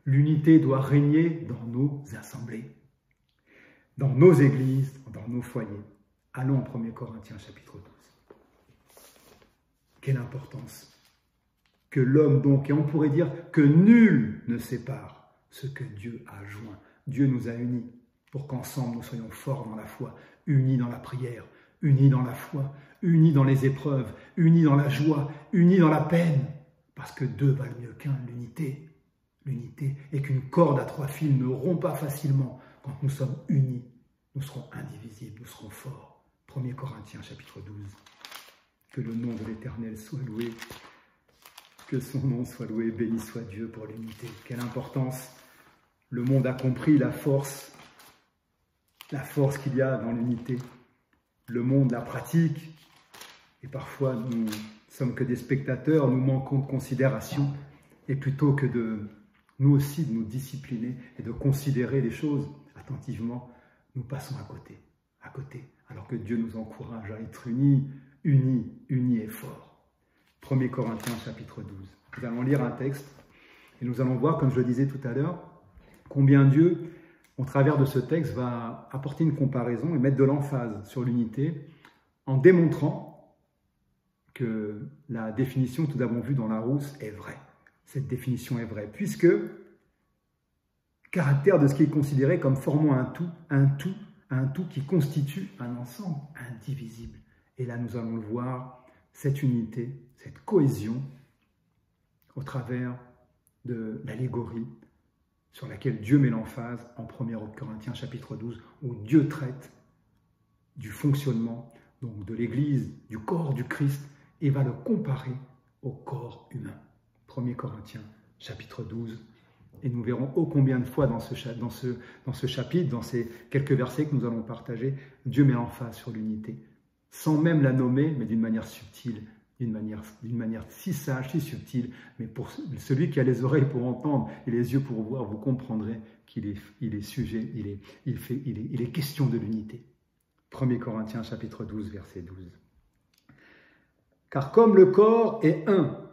L'unité doit régner dans nos assemblées, dans nos églises, dans nos foyers. Allons en 1 Corinthiens chapitre 12. Quelle importance que l'homme donc, et on pourrait dire que nul ne sépare ce que Dieu a joint. Dieu nous a unis pour qu'ensemble nous soyons forts dans la foi, unis dans la prière, unis dans la foi, unis dans les épreuves, unis dans la joie, unis dans la peine, parce que deux valent mieux qu'un, l'unité. L'unité est qu'une corde à 3 fils ne rompt pas facilement. Quand nous sommes unis, nous serons indivisibles, nous serons forts. 1 Corinthiens chapitre 12. Que le nom de l'Éternel soit loué, que son nom soit loué, béni soit Dieu pour l'unité. Quelle importance Le monde a compris la force qu'il y a dans l'unité. Le monde la pratique. Et parfois, nous ne sommes que des spectateurs, nous manquons de considération. Et plutôt que de nous aussi de nous discipliner et de considérer les choses attentivement, nous passons à côté, alors que Dieu nous encourage à être unis et forts. 1 Corinthiens chapitre 12. Nous allons lire un texte et nous allons voir, comme je le disais tout à l'heure, combien Dieu, au travers de ce texte, va apporter une comparaison et mettre de l'emphase sur l'unité en démontrant que la définition que nous avons vue dans Larousse est vraie. Cette définition est vraie, puisque caractère de ce qui est considéré comme formant un tout qui constitue un ensemble indivisible. Et là, nous allons le voir, cette unité, cette cohésion, au travers de l'allégorie sur laquelle Dieu met l'emphase en 1 Corinthiens chapitre 12, où Dieu traite du fonctionnement donc de l'Église, du corps du Christ, et va le comparer au corps humain. 1 Corinthiens chapitre 12. Et nous verrons ô combien de fois dans ce chapitre, dans ces quelques versets que nous allons partager, Dieu met l'emphase sur l'unité, sans même la nommer, mais d'une manière subtile, d'une manière si sage, si subtile, mais pour celui qui a les oreilles pour entendre et les yeux pour voir, vous comprendrez qu'il est sujet, il est question de l'unité. 1 Corinthiens chapitre 12, verset 12. Car comme le corps est un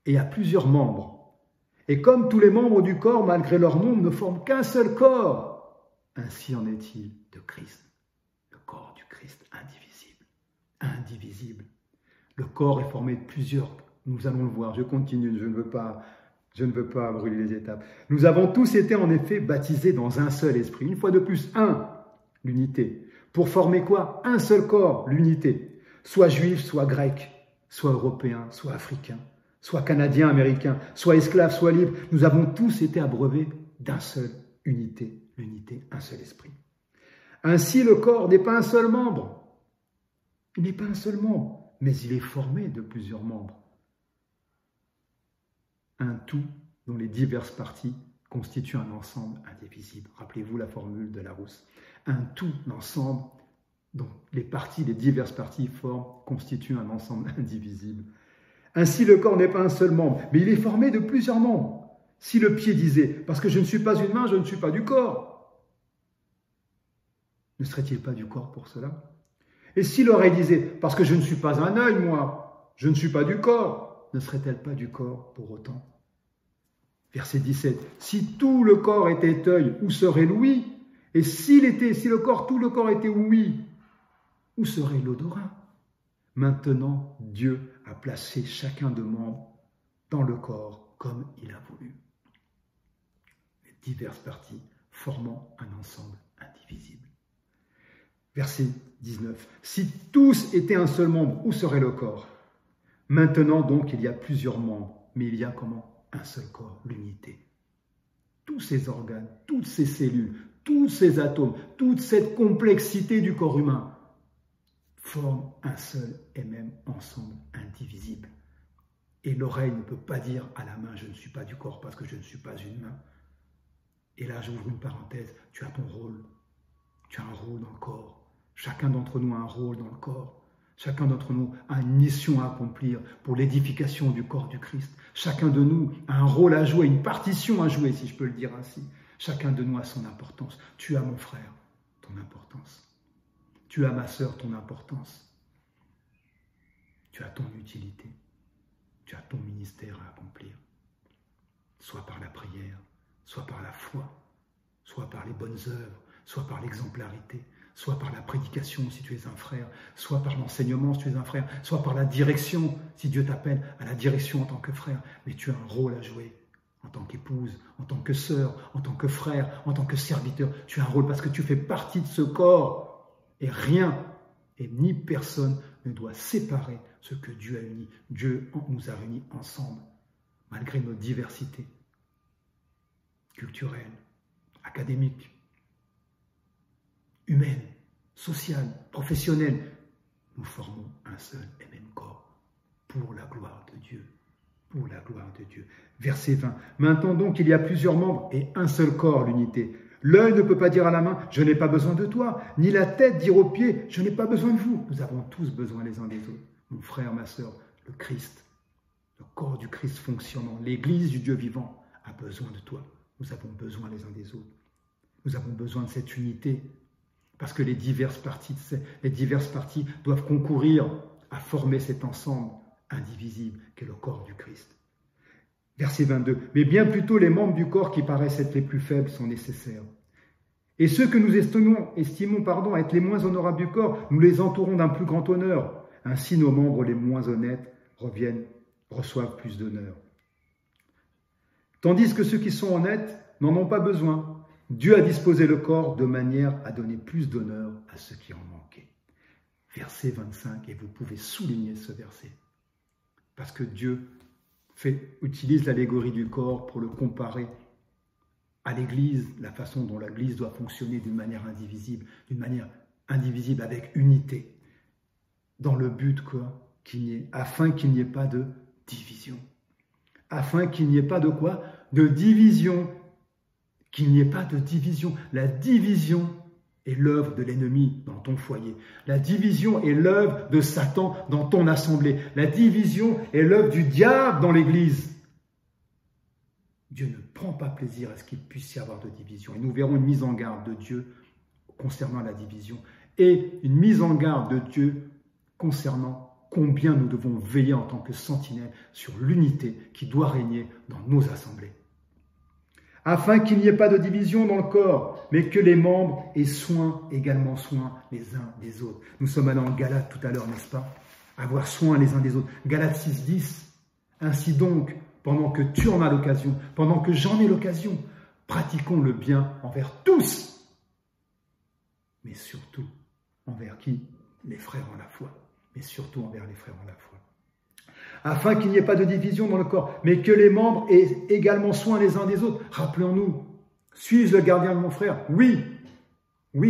et a plusieurs membres, et comme tous les membres du corps, malgré leur nombre, ne forment qu'un seul corps, ainsi en est-il de Christ. Le corps du Christ, indivisible. Le corps est formé de plusieurs, nous allons le voir, je continue, je ne veux pas brûler les étapes. Nous avons tous été en effet baptisés dans un seul esprit, une fois de plus, l'unité. Pour former quoi? Un seul corps, l'unité. Soit juif, soit grec, soit européen, soit africain, soit canadien, américain, soit esclave, soit libre, nous avons tous été abreuvés d'un seul unité, l'unité, un seul esprit. Ainsi, le corps n'est pas un seul membre. Il n'est pas un seul membre, mais il est formé de plusieurs membres. Un tout dont les diverses parties constituent un ensemble indivisible. Rappelez-vous la formule de Larousse. Un tout, l'ensemble dont les diverses parties constituent un ensemble indivisible. Ainsi, le corps n'est pas un seul membre, mais il est formé de plusieurs membres. Si le pied disait « parce que je ne suis pas une main, je ne suis pas du corps », ne serait-il pas du corps pour cela? Et si l'oreille disait « parce que je ne suis pas un œil, moi, je ne suis pas du corps », ne serait-elle pas du corps pour autant? Verset 17. Si tout le corps était œil, où serait l'ouïe? Et si tout le corps était ouïe, où serait l'odorat? Maintenant, Dieu a placé chacun de membres dans le corps comme il a voulu. Les diverses parties formant un ensemble indivisible. Verset 19. Si tous étaient un seul membre, où serait le corps? Maintenant donc, il y a plusieurs membres, mais il y a comment? Un seul corps, l'unité. Tous ces organes, toutes ces cellules, tous ces atomes, toute cette complexité du corps humain forment un seul et même ensemble indivisible. Et l'oreille ne peut pas dire à la main « je ne suis pas du corps parce que je ne suis pas une main ». Et là, j'ouvre une parenthèse, tu as ton rôle. Tu as un rôle dans le corps. Chacun d'entre nous a un rôle dans le corps. Chacun d'entre nous a une mission à accomplir pour l'édification du corps du Christ. Chacun de nous a un rôle à jouer, une partition à jouer, si je peux le dire ainsi. Chacun de nous a son importance. Tu as, mon frère, ton importance. Tu as, ma sœur, ton importance. Tu as ton utilité. Tu as ton ministère à accomplir. Soit par la prière, soit par la foi, soit par les bonnes œuvres, soit par l'exemplarité, soit par la prédication si tu es un frère, soit par l'enseignement si tu es un frère, soit par la direction si Dieu t'appelle à la direction en tant que frère. Mais tu as un rôle à jouer en tant qu'épouse, en tant que sœur, en tant que frère, en tant que serviteur. Tu as un rôle parce que tu fais partie de ce corps. Et rien et ni personne ne doit séparer ce que Dieu a uni. Dieu nous a réunis ensemble, malgré nos diversités culturelles, académiques, humaines, sociales, professionnelles. Nous formons un seul et même corps pour la gloire de Dieu. pour la gloire de Dieu. Verset 20. Maintenant donc, il y a plusieurs membres et un seul corps, l'unité. L'œil ne peut pas dire à la main, je n'ai pas besoin de toi, ni la tête dire aux pieds, je n'ai pas besoin de vous. Nous avons tous besoin les uns des autres. Mon frère, ma sœur, le Christ, le corps du Christ fonctionnant, l'Église du Dieu vivant a besoin de toi. Nous avons besoin les uns des autres. Nous avons besoin de cette unité parce que les diverses parties doivent concourir à former cet ensemble indivisible qu'est le corps du Christ. Verset 22. Mais bien plutôt les membres du corps qui paraissent être les plus faibles sont nécessaires. Et ceux que nous estimons être les moins honorables du corps, nous les entourons d'un plus grand honneur. Ainsi nos membres les moins honnêtes reçoivent plus d'honneur. Tandis que ceux qui sont honnêtes n'en ont pas besoin. Dieu a disposé le corps de manière à donner plus d'honneur à ceux qui en manquaient. Verset 25, et vous pouvez souligner ce verset. Parce que Dieu utilise l'allégorie du corps pour le comparer à l'Église, la façon dont l'Église doit fonctionner d'une manière indivisible avec unité, dans le but afin qu'il n'y ait pas de division. Afin qu'il n'y ait pas de quoi? De division. Qu'il n'y ait pas de division. La division est l'œuvre de l'ennemi dans ton foyer. La division est l'œuvre de Satan dans ton assemblée. La division est l'œuvre du diable dans l'Église. Dieu ne prend pas plaisir à ce qu'il puisse y avoir de division. Et nous verrons une mise en garde de Dieu concernant la division et une mise en garde de Dieu concernant combien nous devons veiller en tant que sentinelles sur l'unité qui doit régner dans nos assemblées. Afin qu'il n'y ait pas de division dans le corps, mais que les membres aient également soin les uns des autres. Nous sommes allés en Galates tout à l'heure, n'est-ce pas? Avoir soin les uns des autres. Galates 6:10. Ainsi donc, pendant que tu en as l'occasion, pendant que j'en ai l'occasion, pratiquons le bien envers tous. Mais surtout, envers qui? Les frères en la foi. Mais surtout envers les frères en la foi. Afin qu'il n'y ait pas de division dans le corps, mais que les membres aient également soin les uns des autres. Rappelons-nous, suis-je le gardien de mon frère? Oui,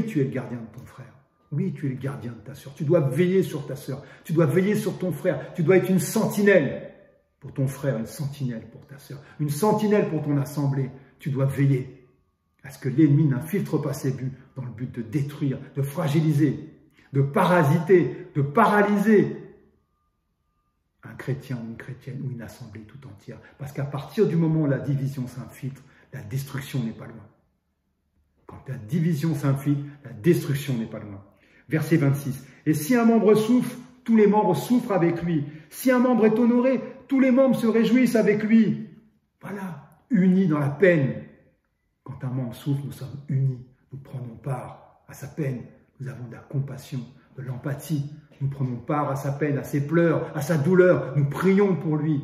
tu es le gardien de ton frère. Oui, tu es le gardien de ta sœur. Tu dois veiller sur ta sœur. Tu dois veiller sur ton frère. Tu dois être une sentinelle pour ton frère, une sentinelle pour ta sœur, une sentinelle pour ton assemblée. Tu dois veiller à ce que l'ennemi n'infiltre pas ses buts dans le but de détruire, de fragiliser, de parasiter, de paralyser un chrétien ou une chrétienne ou une assemblée tout entière. Parce qu'à partir du moment où la division s'infiltre, la destruction n'est pas loin. Quand la division s'infiltre, la destruction n'est pas loin. Verset 26. Et si un membre souffre, tous les membres souffrent avec lui. Si un membre est honoré, tous les membres se réjouissent avec lui. Voilà, unis dans la peine. Quand un membre souffre, nous sommes unis. Nous prenons part à sa peine. Nous avons de la compassion, de l'empathie. Nous prenons part à sa peine, à ses pleurs, à sa douleur. Nous prions pour lui.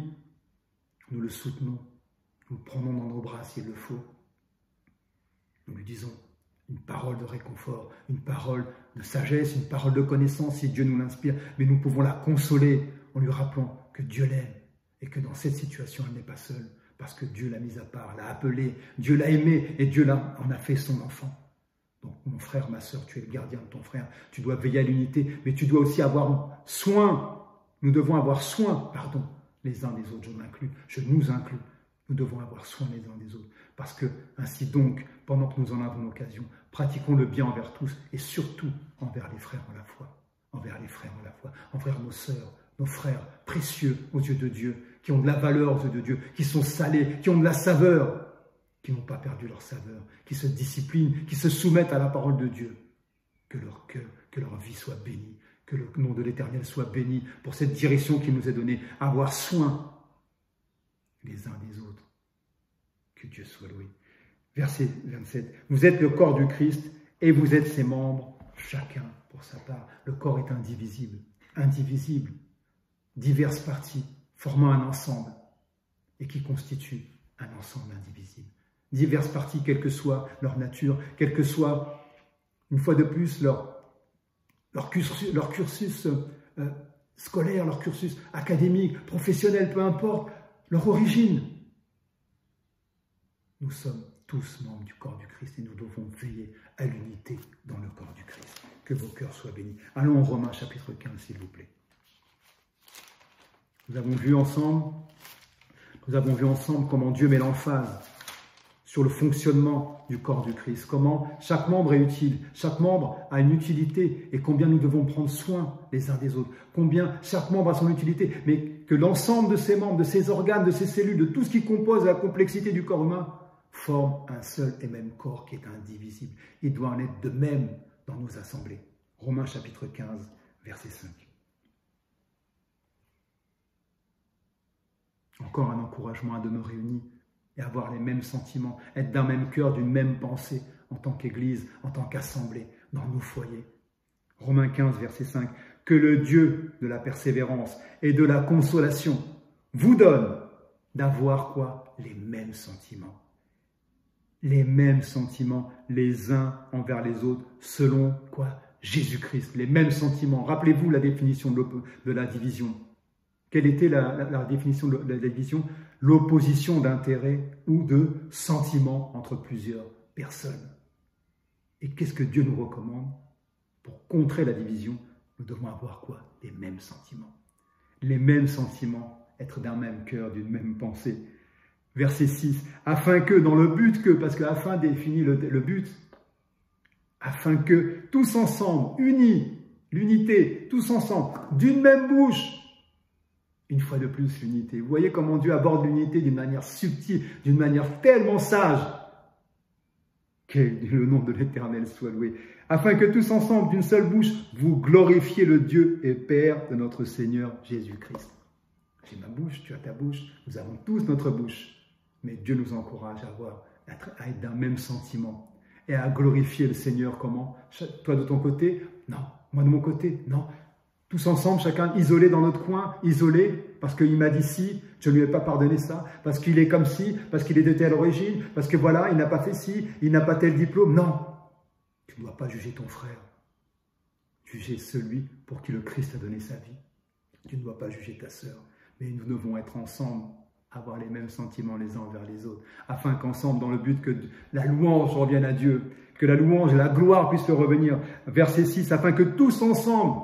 Nous le soutenons. Nous le prenons dans nos bras s'il le faut. Nous lui disons une parole de réconfort, une parole de sagesse, une parole de connaissance si Dieu nous l'inspire. Mais nous pouvons la consoler en lui rappelant que Dieu l'aime et que dans cette situation, elle n'est pas seule parce que Dieu l'a mise à part, l'a appelée, Dieu l'a aimée et Dieu en a fait son enfant. Donc, mon frère, ma sœur, tu es le gardien de ton frère. Tu dois veiller à l'unité, mais tu dois aussi avoir soin. Nous devons avoir soin, les uns des autres, je nous inclus. Nous devons avoir soin les uns des autres. Parce que, ainsi donc, pendant que nous en avons l'occasion, pratiquons le bien envers tous et surtout envers les frères en la foi. Envers les frères en la foi, envers nos sœurs, nos frères précieux aux yeux de Dieu, qui ont de la valeur aux yeux de Dieu, qui sont salés, qui ont de la saveur, qui n'ont pas perdu leur saveur, qui se disciplinent, qui se soumettent à la parole de Dieu. Que leur cœur, que leur vie soit bénie, que le nom de l'Éternel soit béni pour cette direction qu'il nous est donnée, avoir soin les uns des autres. Que Dieu soit loué. Verset 27. Vous êtes le corps du Christ et vous êtes ses membres, chacun pour sa part. Le corps est indivisible, diverses parties formant un ensemble et qui constituent un ensemble indivisible. Diverses parties, quelle que soit leur nature, quel que soit, une fois de plus, leur cursus scolaire, leur cursus académique, professionnel, peu importe, leur origine. Nous sommes tous membres du corps du Christ et nous devons veiller à l'unité dans le corps du Christ. Que vos cœurs soient bénis. Allons en Romains chapitre 15, s'il vous plaît. Nous avons vu ensemble Nous avons vu ensemble comment Dieu met l'emphase sur le fonctionnement du corps du Christ, comment chaque membre est utile, chaque membre a une utilité et combien nous devons prendre soin les uns des autres, combien chaque membre a son utilité, mais que l'ensemble de ces membres, de ces organes, de ces cellules, de tout ce qui compose la complexité du corps humain, forme un seul et même corps qui est indivisible. Il doit en être de même dans nos assemblées. Romains chapitre 15, verset 5. Encore un encouragement à demeurer unis et avoir les mêmes sentiments, être d'un même cœur, d'une même pensée, en tant qu'Église, en tant qu'assemblée, dans nos foyers. Romains 15, verset 5. Que le Dieu de la persévérance et de la consolation vous donne d'avoir quoi? Les mêmes sentiments. Les mêmes sentiments les uns envers les autres, selon quoi? Jésus-Christ. Les mêmes sentiments. Rappelez-vous la définition de la division. Quelle était la définition de la division? L'opposition d'intérêts ou de sentiments entre plusieurs personnes. Et qu'est-ce que Dieu nous recommande? Pour contrer la division, nous devons avoir quoi? Les mêmes sentiments. Les mêmes sentiments, être d'un même cœur, d'une même pensée. Verset 6, afin que dans le but que, parce que afin définit le but, afin que tous ensemble, unis, l'unité, tous ensemble, d'une même bouche, une fois de plus l'unité. Vous voyez comment Dieu aborde l'unité d'une manière subtile, d'une manière tellement sage. Que le nom de l'Éternel soit loué. Afin que tous ensemble, d'une seule bouche, vous glorifiez le Dieu et Père de notre Seigneur Jésus-Christ. J'ai ma bouche, tu as ta bouche, nous avons tous notre bouche. Mais Dieu nous encourage à être d'un même sentiment et à glorifier le Seigneur. Comment? Toi de ton côté? Non. Moi de mon côté? Non. Tous ensemble, chacun isolé dans notre coin, isolé, parce qu'il m'a dit ci, je ne lui ai pas pardonné ça, parce qu'il est comme ci, parce qu'il est de telle origine, parce que voilà, il n'a pas fait ci, il n'a pas tel diplôme. Non, tu ne dois pas juger ton frère. Juger celui pour qui le Christ a donné sa vie. Tu ne dois pas juger ta sœur. Mais nous devons être ensemble, avoir les mêmes sentiments les uns envers les autres, afin qu'ensemble, dans le but que la louange revienne à Dieu, que la louange et la gloire puissent revenir. Verset 6, afin que tous ensemble,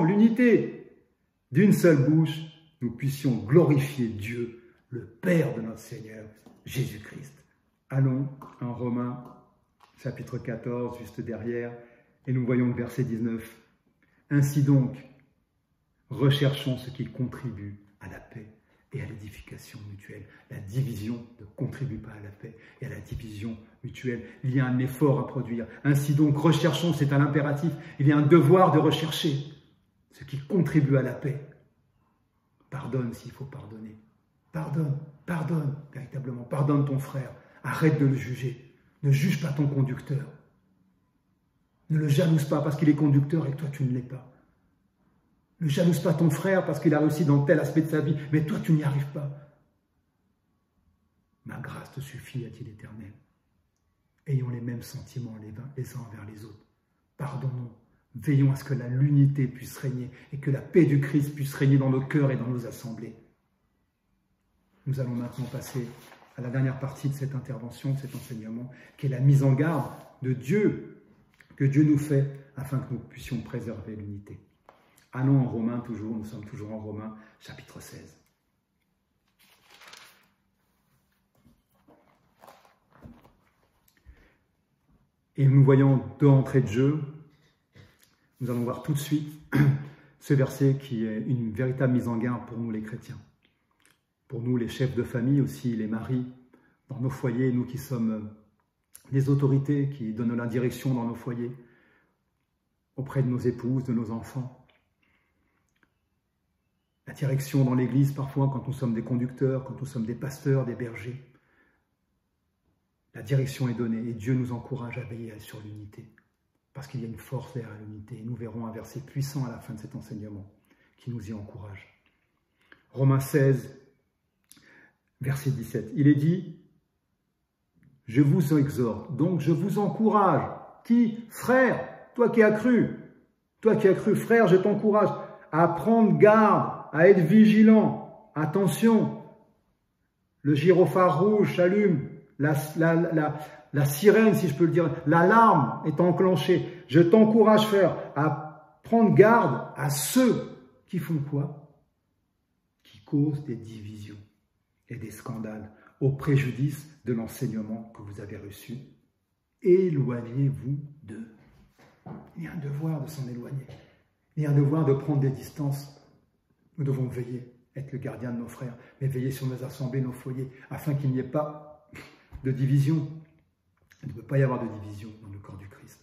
l'unité d'une seule bouche, nous puissions glorifier Dieu, le Père de notre Seigneur, Jésus-Christ. Allons en Romains, chapitre 14, juste derrière, et nous voyons le verset 19. Ainsi donc, recherchons ce qui contribue à la paix et à l'édification mutuelle. La division ne contribue pas à la paix et à la division mutuelle. Il y a un effort à produire. Ainsi donc, recherchons, c'est un impératif. Il y a un devoir de rechercher ce qui contribue à la paix. Pardonne s'il faut pardonner. Pardonne véritablement. Pardonne ton frère. Arrête de le juger. Ne juge pas ton conducteur. Ne le jalouse pas parce qu'il est conducteur et que toi tu ne l'es pas. Ne jalouse pas ton frère parce qu'il a réussi dans tel aspect de sa vie, mais toi tu n'y arrives pas. Ma grâce te suffit, a dit l'Éternel. Ayons les mêmes sentiments les uns envers les autres. Pardonnons. Veillons à ce que l'unité puisse régner et que la paix du Christ puisse régner dans nos cœurs et dans nos assemblées. Nous allons maintenant passer à la dernière partie de cette intervention, de cet enseignement, qui est la mise en garde de Dieu, que Dieu nous fait afin que nous puissions préserver l'unité. Allons en Romains toujours, nous sommes toujours en Romains, chapitre 16. Et nous voyons d'entrée de jeu, nous allons voir tout de suite ce verset qui est une véritable mise en garde pour nous les chrétiens. Pour nous les chefs de famille aussi, les maris, dans nos foyers, nous qui sommes les autorités qui donnent la direction dans nos foyers, auprès de nos épouses, de nos enfants. La direction dans l'église, parfois, quand nous sommes des conducteurs, quand nous sommes des pasteurs, des bergers. La direction est donnée et Dieu nous encourage à veiller sur l'unité. Parce qu'il y a une force derrière l'unité. Et nous verrons un verset puissant à la fin de cet enseignement qui nous y encourage. Romains 16, verset 17. Il est dit, je vous exhorte, donc je vous encourage. Qui? Frère, toi qui as cru, frère, je t'encourage à prendre garde, à être vigilant. Attention, le gyrophare rouge s'allume, la sirène, si je peux le dire, l'alarme est enclenchée. Je t'encourage, frère, à prendre garde à ceux qui font quoi? Qui causent des divisions. et des scandales au préjudice de l'enseignement que vous avez reçu. Éloignez-vous d'eux. Il y a un devoir de s'en éloigner. Il y a un devoir de prendre des distances. Nous devons veiller, être le gardien de nos frères, mais veiller sur nos assemblées, nos foyers, afin qu'il n'y ait pas de division. Il ne peut pas y avoir de division dans le corps du Christ,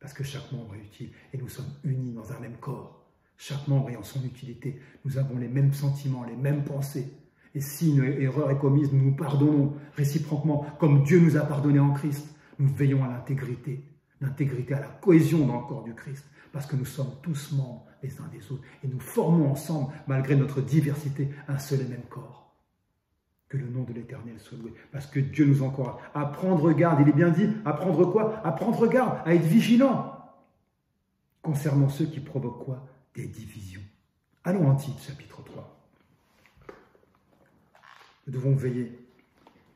parce que chaque membre est utile et nous sommes unis dans un même corps. Chaque membre ayant son utilité, nous avons les mêmes sentiments, les mêmes pensées. Et si une erreur est commise, nous nous pardonnons réciproquement, comme Dieu nous a pardonné en Christ. Nous veillons à l'intégrité, à la cohésion dans le corps du Christ, parce que nous sommes tous membres les uns des autres, et nous formons ensemble, malgré notre diversité, un seul et même corps. Que le nom de l'Éternel soit loué, parce que Dieu nous encourage à prendre garde. Il est bien dit, à prendre quoi? À prendre garde, à être vigilant, concernant ceux qui provoquent quoi? Des divisions. Allons en Tite, chapitre 3. Nous devons veiller,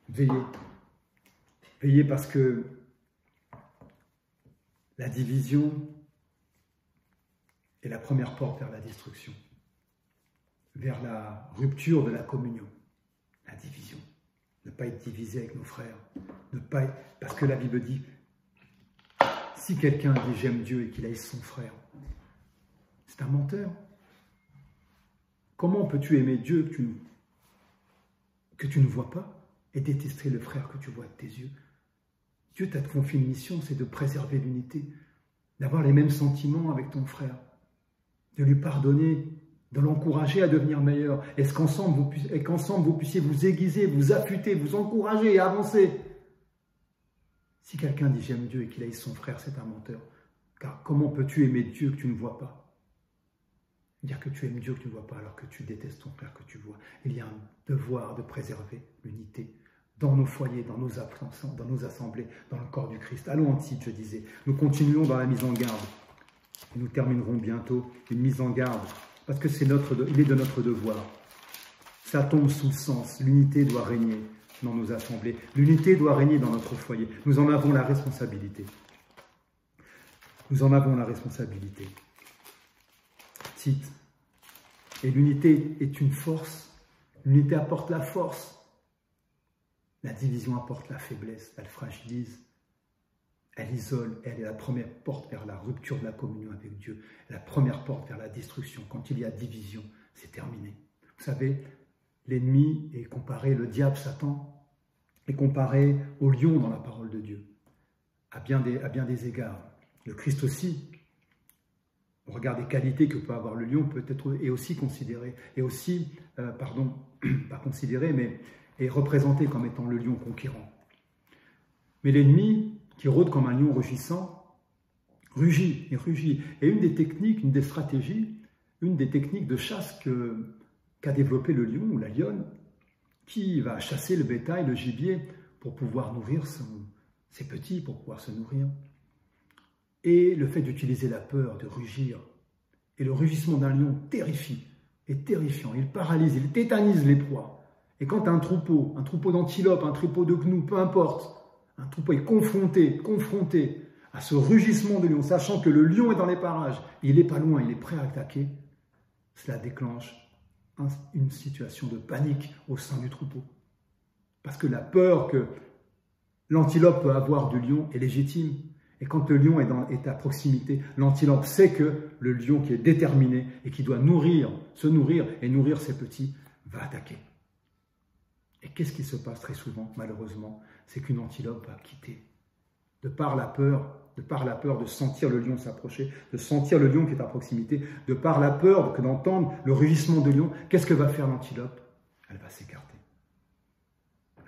veiller parce que la division est la première porte vers la destruction, vers la rupture de la communion, la division. Ne pas être divisé avec nos frères, parce que la Bible dit, si quelqu'un dit j'aime Dieu et qu'il haïsse son frère, c'est un menteur. Comment peux-tu aimer Dieu que tu ne vois pas et détester le frère que tu vois de tes yeux? Dieu t'a confié une mission, c'est de préserver l'unité, d'avoir les mêmes sentiments avec ton frère, de lui pardonner, de l'encourager à devenir meilleur, et qu'ensemble vous puissiez vous aiguiser, vous affûter, vous encourager et avancer. Si quelqu'un dit j'aime Dieu et qu'il haïsse son frère, c'est un menteur. Car comment peux-tu aimer Dieu que tu ne vois pas? Dire que tu aimes Dieu que tu ne vois pas alors que tu détestes ton frère que tu vois. Il y a un devoir de préserver l'unité dans nos foyers, dans nos assemblées, dans le corps du Christ. Allons en Tite, je disais. Nous continuons dans la mise en garde. Et nous terminerons bientôt une mise en garde, parce que il est de notre devoir. Ça tombe sous le sens. L'unité doit régner dans nos assemblées. L'unité doit régner dans notre foyer. Nous en avons la responsabilité. Nous en avons la responsabilité. Tite. Et l'unité est une force. L'unité apporte la force. La division apporte la faiblesse. Elle fragilise. Elle isole. Elle est la première porte vers la rupture de la communion avec Dieu. La première porte vers la destruction. Quand il y a division, c'est terminé. Vous savez, l'ennemi est comparé, le diable, Satan, est comparé au lion dans la parole de Dieu, à bien des égards. Le Christ aussi, on regarde les qualités que peut avoir le lion, est aussi considéré, pas considéré, mais est représenté comme étant le lion conquérant. Mais l'ennemi, qui rôde comme un lion rugissant, rugit et rugit. Et une des techniques, une des stratégies, une des techniques de chasse qu'a développé le lion ou la lionne, qui va chasser le bétail, le gibier, pour pouvoir nourrir ses petits, pour pouvoir se nourrir. Et le fait d'utiliser la peur, de rugir, et le rugissement d'un lion terrifie, est terrifiant, il paralyse, il tétanise les proies. Et quand un troupeau d'antilopes, un troupeau de gnous, peu importe, un troupeau est confronté à ce rugissement de lion, sachant que le lion est dans les parages, il n'est pas loin, il est prêt à attaquer, cela déclenche une situation de panique au sein du troupeau. Parce que la peur que l'antilope peut avoir du lion est légitime. Et quand le lion est à proximité, l'antilope sait que le lion qui est déterminé et qui doit se nourrir et nourrir ses petits, va attaquer. Et qu'est-ce qui se passe très souvent, malheureusement? C'est qu'une antilope va quitter. De par la peur de sentir le lion s'approcher, de sentir le lion qui est à proximité, de par la peur d'entendre le rugissement de lion, qu'est-ce que va faire l'antilope? Elle va s'écarter.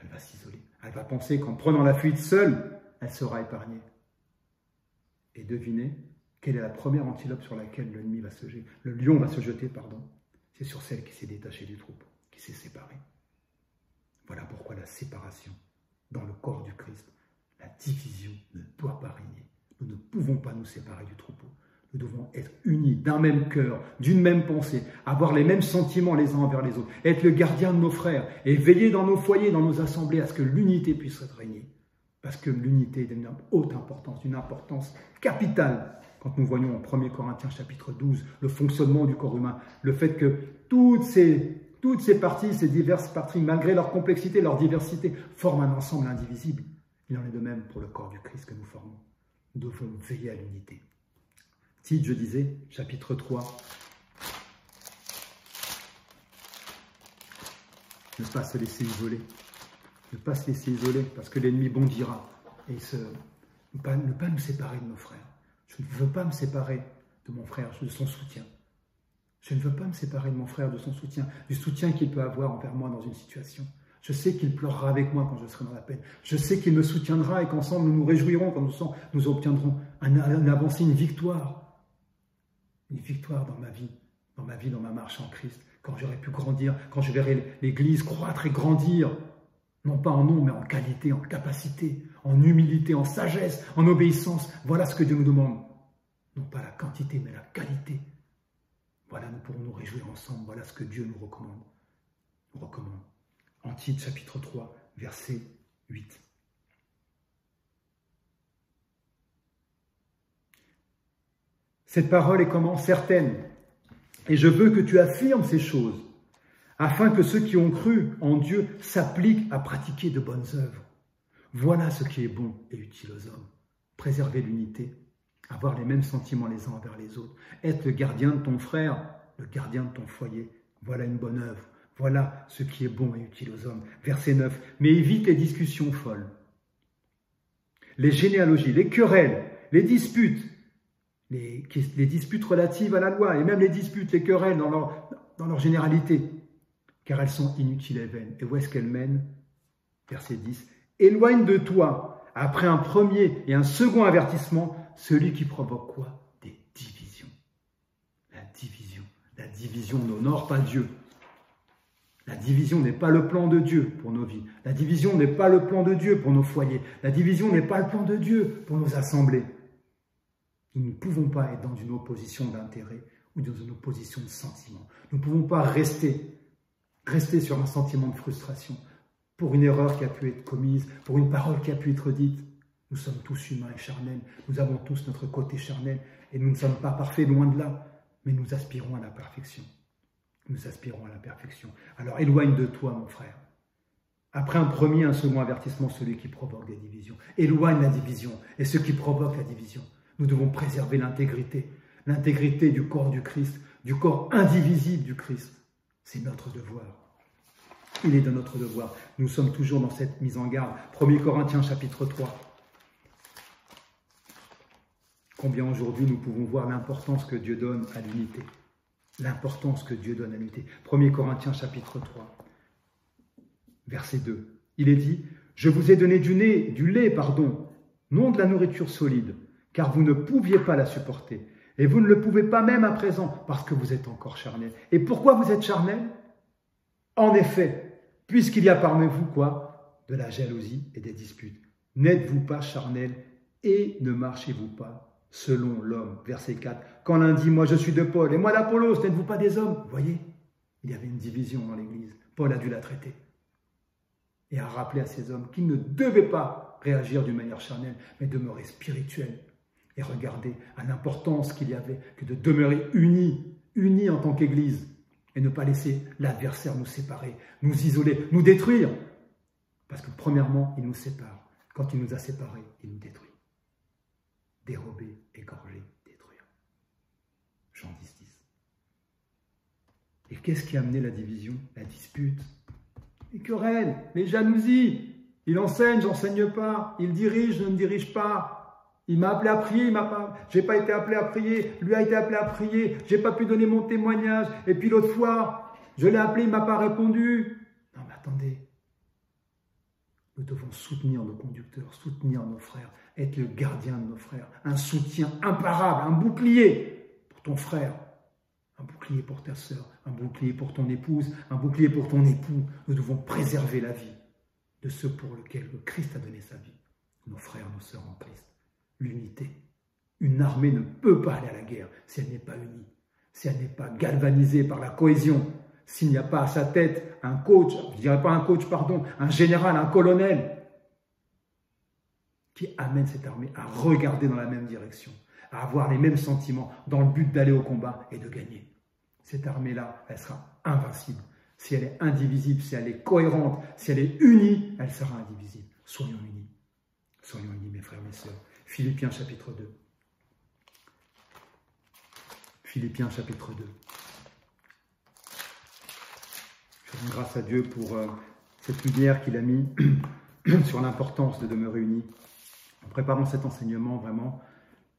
Elle va s'isoler. Elle va penser qu'en prenant la fuite seule, elle sera épargnée. Et devinez, quelle est la première antilope sur laquelle le lion va se jeter, c'est sur celle qui s'est détachée du troupeau, qui s'est séparée. Voilà pourquoi la séparation dans le corps du Christ, la division ne doit pas régner. Nous ne pouvons pas nous séparer du troupeau. Nous devons être unis d'un même cœur, d'une même pensée, avoir les mêmes sentiments les uns envers les autres, être le gardien de nos frères et veiller dans nos foyers, dans nos assemblées à ce que l'unité puisse régner. Parce que l'unité est d'une haute importance, d'une importance capitale. Quand nous voyons en 1 Corinthiens chapitre 12 le fonctionnement du corps humain, le fait que toutes toutes ces parties, ces diverses parties, malgré leur complexité, leur diversité, forment un ensemble indivisible. Il en est de même pour le corps du Christ que nous formons. Nous devons veiller à l'unité. Tite, je disais, chapitre 3. Ne pas se laisser isoler. Ne pas se laisser isoler, parce que l'ennemi bondira. Et ne pas nous séparer de nos frères. Je ne veux pas me séparer de mon frère, de son soutien. Je ne veux pas me séparer de mon frère, de son soutien, du soutien qu'il peut avoir envers moi dans une situation. Je sais qu'il pleurera avec moi quand je serai dans la peine. Je sais qu'il me soutiendra et qu'ensemble nous nous réjouirons quand nous obtiendrons une avancée, une victoire. Une victoire dans ma vie, dans ma marche en Christ. Quand j'aurai pu grandir, quand je verrai l'Église croître et grandir, non pas en nombre, mais en qualité, en capacité, en humilité, en sagesse, en obéissance. Voilà ce que Dieu nous demande. Non pas la quantité, mais la qualité. Voilà, nous pourrons nous réjouir ensemble. Voilà ce que Dieu nous recommande. En Tite, chapitre 3, verset 8. Cette parole est comment? Certaine. Et je veux que tu affirmes ces choses, afin que ceux qui ont cru en Dieu s'appliquent à pratiquer de bonnes œuvres. Voilà ce qui est bon et utile aux hommes. Préserver l'unité, avoir les mêmes sentiments les uns envers les autres, être le gardien de ton frère, le gardien de ton foyer. Voilà une bonne œuvre. Voilà ce qui est bon et utile aux hommes. Verset 9. Mais évite les discussions folles, les généalogies, les querelles, les disputes relatives à la loi, et même les disputes, les querelles dans leur généralité, car elles sont inutiles et vaines. Et où est-ce qu'elles mènent? Verset 10. Éloigne de toi, après un premier et un second avertissement, celui qui provoque quoi? Des divisions. La division. La division n'honore pas Dieu. La division n'est pas le plan de Dieu pour nos vies. La division n'est pas le plan de Dieu pour nos foyers. La division n'est pas le plan de Dieu pour nos assemblées. Nous ne pouvons pas être dans une opposition d'intérêt ou dans une opposition de sentiments. Nous ne pouvons pas rester sur un sentiment de frustration pour une erreur qui a pu être commise, pour une parole qui a pu être dite. Nous sommes tous humains et charnels. Nous avons tous notre côté charnel et nous ne sommes pas parfaits, loin de là. Mais nous aspirons à la perfection. Nous aspirons à la perfection. Alors éloigne de toi, mon frère. Après un premier et un second avertissement, celui qui provoque des divisions. Éloigne la division et ceux qui provoquent la division. Nous devons préserver l'intégrité du corps du Christ, du corps indivisible du Christ. C'est notre devoir. Il est de notre devoir. Nous sommes toujours dans cette mise en garde. 1 Corinthiens chapitre 3. Combien aujourd'hui nous pouvons voir l'importance que Dieu donne à l'unité. L'importance que Dieu donne à l'unité. 1 Corinthiens chapitre 3, verset 2. Il est dit, « Je vous ai donné du lait, non de la nourriture solide, car vous ne pouviez pas la supporter. Et vous ne le pouvez pas même à présent, parce que vous êtes encore charnel. Et pourquoi vous êtes charnel? En effet, puisqu'il y a parmi vous quoi? De la jalousie et des disputes. N'êtes-vous pas charnel et ne marchez-vous pas selon l'homme? Verset 4. Quand l'un dit, moi je suis de Paul, et moi d'Apollos, n'êtes-vous pas des hommes? Vous voyez, il y avait une division dans l'Église. Paul a dû la traiter. Et a rappelé à ces hommes qu'ils ne devaient pas réagir d'une manière charnelle, mais demeurer spirituels. Et regarder à l'importance qu'il y avait que de demeurer unis en tant qu'Église, et ne pas laisser l'adversaire nous séparer, nous isoler, nous détruire. Parce que premièrement, il nous sépare. Quand il nous a séparés, il nous détruit. Dérober, égorger, détruire. Jean 10, 10. Et qu'est-ce qui a amené la division? La dispute, les querelles, les jalousies. Il enseigne, j'enseigne pas. Il dirige, je ne dirige pas. Il m'a appelé à prier, j'ai pas été appelé à prier. Lui a été appelé à prier. J'ai pas pu donner mon témoignage. Et puis l'autre fois, je l'ai appelé, il m'a pas répondu. Non mais attendez. Nous devons soutenir nos conducteurs, soutenir nos frères, être le gardien de nos frères, un soutien imparable, un bouclier pour ton frère, un bouclier pour ta sœur, un bouclier pour ton épouse, un bouclier pour ton époux. Nous devons préserver la vie de ceux pour lesquels le Christ a donné sa vie, nos frères, nos sœurs en Christ. L'unité. Une armée ne peut pas aller à la guerre si elle n'est pas unie, si elle n'est pas galvanisée par la cohésion, s'il n'y a pas à sa tête un coach, je dirais pas un coach, pardon, un général, un colonel, qui amène cette armée à regarder dans la même direction, à avoir les mêmes sentiments dans le but d'aller au combat et de gagner. Cette armée-là, elle sera invincible. Si elle est indivisible, si elle est cohérente, si elle est unie, elle sera indivisible. Soyons unis. Soyons unis, mes frères, mes sœurs. Philippiens chapitre 2. Philippiens chapitre 2. Je rends grâce à Dieu pour cette lumière qu'il a mis sur l'importance de demeurer unis. En préparant cet enseignement, vraiment,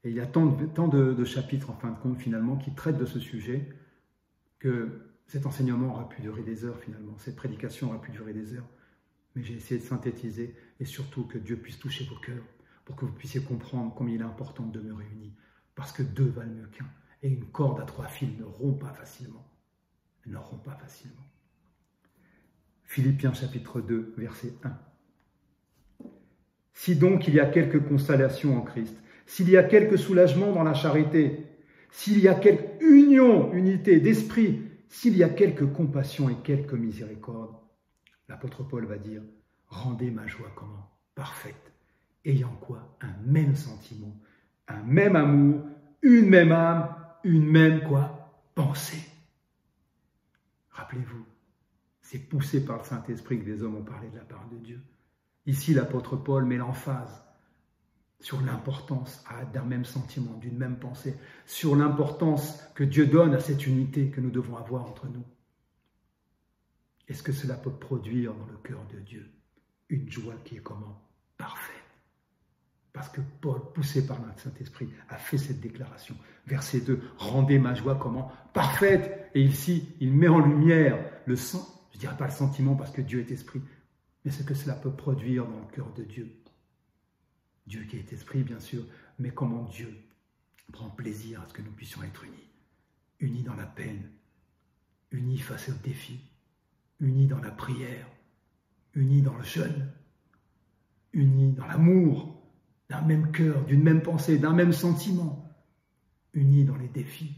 et il y a tant de chapitres, en fin de compte, finalement, qui traitent de ce sujet, que cet enseignement aura pu durer des heures, finalement. Cette prédication aura pu durer des heures. Mais j'ai essayé de synthétiser, et surtout que Dieu puisse toucher vos cœurs, pour que vous puissiez comprendre combien il est important de demeurer unis. Parce que deux valent mieux qu'un. Et une corde à 3 fils ne rompt pas facilement. Ne rompt pas facilement. Philippiens chapitre 2, verset 1. Si donc il y a quelque consolation en Christ, s'il y a quelque soulagement dans la charité, s'il y a quelque unité d'esprit, s'il y a quelque compassion et quelque miséricorde, l'apôtre Paul va dire, rendez ma joie comment? Parfaite, ayant quoi? Un même sentiment, un même amour, une même âme, une même quoi? Pensée. Rappelez-vous, c'est poussé par le Saint-Esprit que des hommes ont parlé de la part de Dieu. Ici, l'apôtre Paul met l'emphase sur l'importance d'un même sentiment, d'une même pensée, sur l'importance que Dieu donne à cette unité que nous devons avoir entre nous. Est-ce que cela peut produire dans le cœur de Dieu une joie qui est comment? Parfaite. Parce que Paul, poussé par le Saint-Esprit, a fait cette déclaration. Verset 2, rendez ma joie comment? Parfaite. Et ici, il met en lumière le sens, je ne dirais pas le sentiment parce que Dieu est esprit, mais ce que cela peut produire dans le cœur de Dieu. Dieu qui est esprit, bien sûr, mais comment Dieu prend plaisir à ce que nous puissions être unis. Unis dans la peine, unis face aux défis, unis dans la prière, unis dans le jeûne, unis dans l'amour, d'un même cœur, d'une même pensée, d'un même sentiment, unis dans les défis,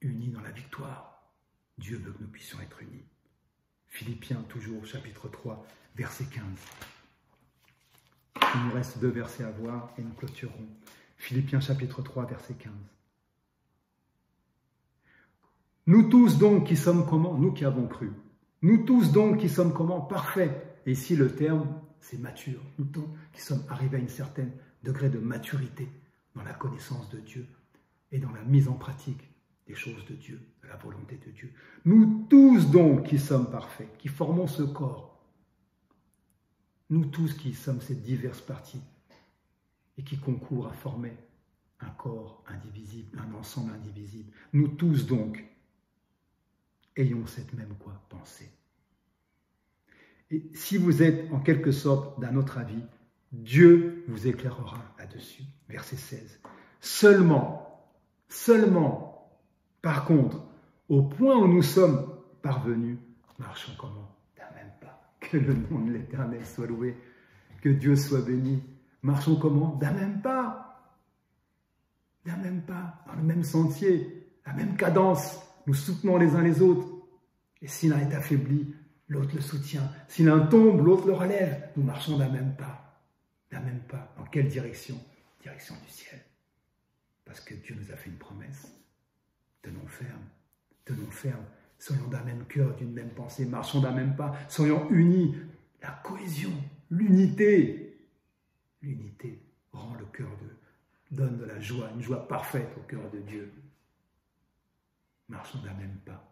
unis dans la victoire. Dieu veut que nous puissions être unis. Philippiens, toujours, chapitre 3, verset 15. Il nous reste 2 versets à voir et nous clôturerons. Philippiens, chapitre 3, verset 15. Nous tous donc qui sommes comment? Nous qui avons cru. Nous tous donc qui sommes comment? Parfaits. Et ici le terme, c'est mature. Nous tous qui sommes arrivés à un certain degré de maturité dans la connaissance de Dieu et dans la mise en pratique des choses de Dieu, de la volonté de Dieu. Nous tous donc qui sommes parfaits, qui formons ce corps, nous tous qui sommes ces diverses parties et qui concourent à former un corps indivisible, un ensemble indivisible, nous tous donc ayons cette même quoi, pensée. Et si vous êtes en quelque sorte d'un autre avis, Dieu vous éclairera là-dessus. Verset 16. Seulement, par contre, au point où nous sommes parvenus, marchons comment? D'un même pas. Que le nom de l'Éternel soit loué, que Dieu soit béni. Marchons comment? D'un même pas. D'un même pas, dans le même sentier, la même cadence. Nous soutenons les uns les autres. Et si l'un est affaibli, l'autre le soutient. Si l'un tombe, l'autre le relève. Nous marchons d'un même pas. D'un même pas. Dans quelle direction? Direction du ciel. Parce que Dieu nous a fait une promesse. Tenons ferme, soyons d'un même cœur, d'une même pensée, marchons d'un même pas, soyons unis. La cohésion, l'unité rend le cœur donne de la joie, une joie parfaite au cœur de Dieu. Marchons d'un même pas.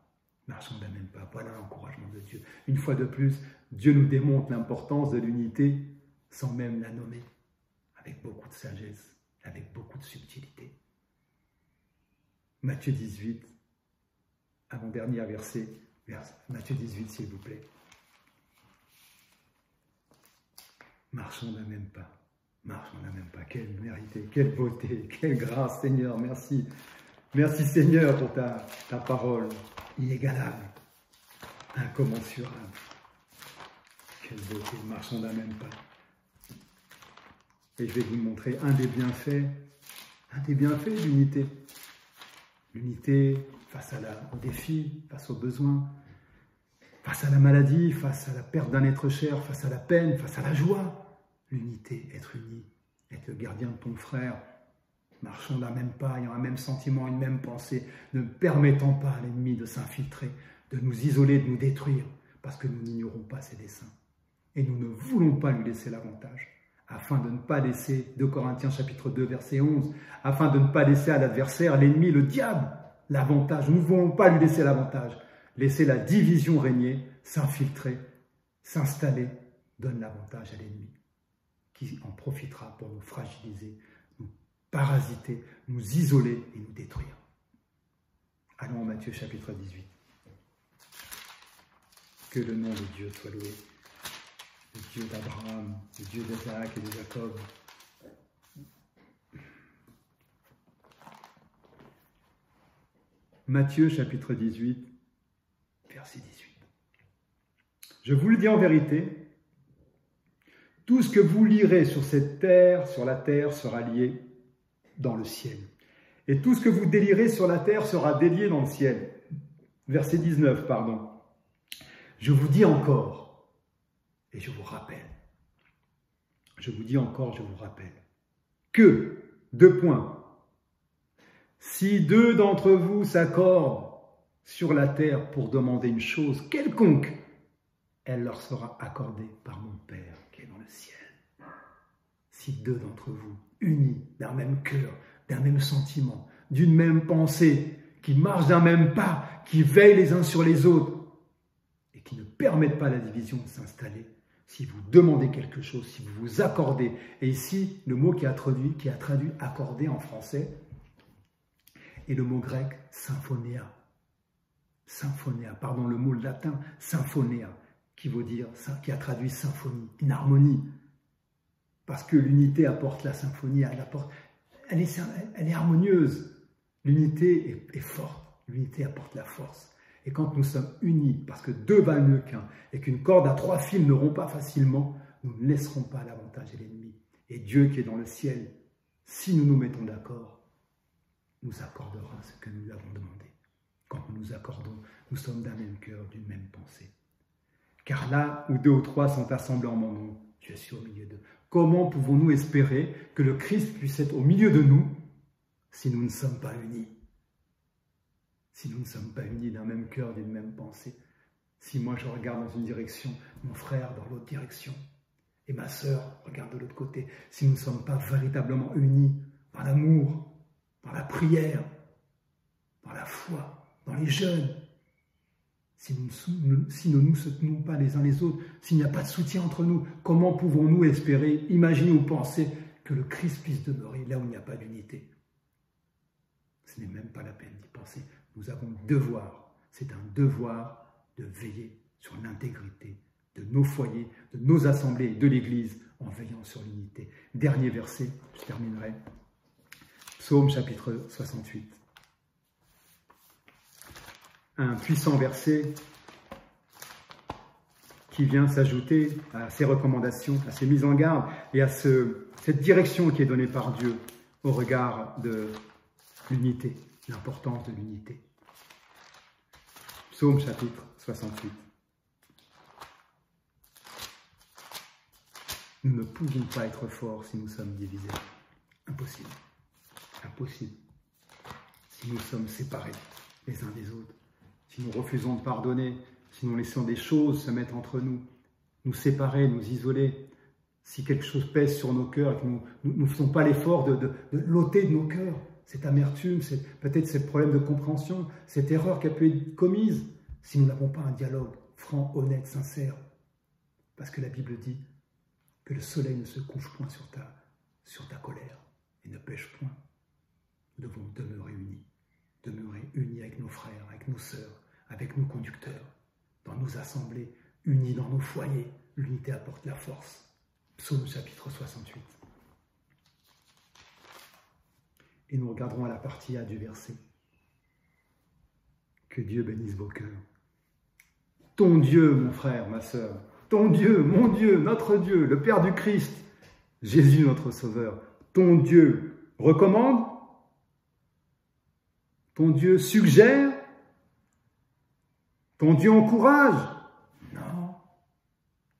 Voilà l'encouragement de Dieu. Une fois de plus, Dieu nous démontre l'importance de l'unité sans même la nommer, avec beaucoup de sagesse, avec beaucoup de subtilité. Matthieu 18, avant-dernier verset, Matthieu 18, s'il vous plaît. Marchons d'un même pas. Quelle vérité, quelle beauté, quelle grâce, Seigneur, merci. Merci, Seigneur, pour ta parole inégalable, incommensurable. Quelle beauté, marchons d'un même pas. Et je vais vous montrer un des bienfaits de l'unité. L'unité face aux défis, face aux besoins, face à la maladie, face à la perte d'un être cher, face à la peine, face à la joie. L'unité, être uni, être le gardien de ton frère, marchons d'un même pas, ayant un même sentiment, une même pensée, ne permettant pas à l'ennemi de s'infiltrer, de nous isoler, de nous détruire, parce que nous n'ignorons pas ses desseins. Et nous ne voulons pas lui laisser l'avantage, afin de ne pas laisser, 2 Corinthiens chapitre 2, verset 11, afin de ne pas laisser à l'adversaire, l'ennemi, le diable, l'avantage. Nous ne voulons pas lui laisser l'avantage. Laisser la division régner, s'infiltrer, s'installer, donne l'avantage à l'ennemi, qui en profitera pour nous fragiliser, nous parasiter, nous isoler et nous détruire. Allons en Matthieu chapitre 18. Que le nom de Dieu soit loué, le Dieu d'Abraham, le Dieu d'Isaac et de Jacob. Matthieu chapitre 18, verset 18. Je vous le dis en vérité, tout ce que vous lirez sur cette terre, sur la terre, sera lié dans le ciel. Et tout ce que vous délirez sur la terre sera délié dans le ciel. Verset 19, pardon. Je vous dis encore, et je vous rappelle. Je vous dis encore, je vous rappelle. Que, 2 points. Si 2 d'entre vous s'accordent sur la terre pour demander une chose quelconque, elle leur sera accordée par mon Père qui est dans le ciel. Si 2 d'entre vous, unis d'un même cœur, d'un même sentiment, d'une même pensée, qui marchent d'un même pas, qui veillent les uns sur les autres, et qui ne permettent pas la division de s'installer, si vous demandez quelque chose, si vous vous accordez, et ici, le mot qui a traduit accorder en français, est le mot grec symphonia. Symphonia, pardon, le mot latin symphonia, qui veut dire, qui a traduit symphonie, une harmonie. Parce que l'unité apporte la symphonie, elle est harmonieuse. L'unité est forte, l'unité apporte la force. Et quand nous sommes unis, parce que 2 valent mieux qu'un, et qu'une corde à 3 fils ne rompt pas facilement, nous ne laisserons pas l'avantage à l'ennemi. Et Dieu qui est dans le ciel, si nous nous mettons d'accord, nous accordera ce que nous lui avons demandé. Quand nous nous accordons, nous sommes d'un même cœur, d'une même pensée. Car là où 2 ou 3 sont assemblés en mon nom, je suis au milieu d'eux. Comment pouvons-nous espérer que le Christ puisse être au milieu de nous si nous ne sommes pas unis? Si nous ne sommes pas unis d'un même cœur, d'une même pensée. Si moi je regarde dans une direction, mon frère dans l'autre direction, et ma sœur regarde de l'autre côté. Si nous ne sommes pas véritablement unis dans l'amour, dans la prière, dans la foi, dans les jeûnes, si nous ne nous soutenons pas les uns les autres, s'il n'y a pas de soutien entre nous, comment pouvons-nous espérer, imaginer ou penser que le Christ puisse demeurer là où il n'y a pas d'unité? Ce n'est même pas la peine d'y penser. Nous avons un devoir, c'est un devoir de veiller sur l'intégrité de nos foyers, de nos assemblées et de l'Église en veillant sur l'unité. Dernier verset, je terminerai. Psaume chapitre 68. Un puissant verset qui vient s'ajouter à ces recommandations, à ces mises en garde et à cette direction qui est donnée par Dieu au regard de l'unité, l'importance de l'unité. Psaume chapitre 68. Nous ne pouvons pas être forts si nous sommes divisés. Impossible. Impossible. Si nous sommes séparés les uns des autres, si nous refusons de pardonner, si nous laissons des choses se mettre entre nous, nous séparer, nous isoler, si quelque chose pèse sur nos cœurs et que nous ne faisons pas l'effort de l'ôter de nos cœurs, cette amertume, peut-être ce problème de compréhension, cette erreur qui a pu être commise, si nous n'avons pas un dialogue franc, honnête, sincère. Parce que la Bible dit que le soleil ne se couche point sur ta colère et ne pêche point. Nous devons demeurer unis avec nos frères, avec nos sœurs, avec nos conducteurs, dans nos assemblées, unis dans nos foyers. L'unité apporte la force. Psaume chapitre 68. Et nous regarderons à la partie A du verset. Que Dieu bénisse vos cœurs. Ton Dieu, mon frère, ma sœur, ton Dieu, mon Dieu, notre Dieu, le Père du Christ, Jésus notre Sauveur, ton Dieu recommande, ton Dieu suggère, ton Dieu encourage. Non,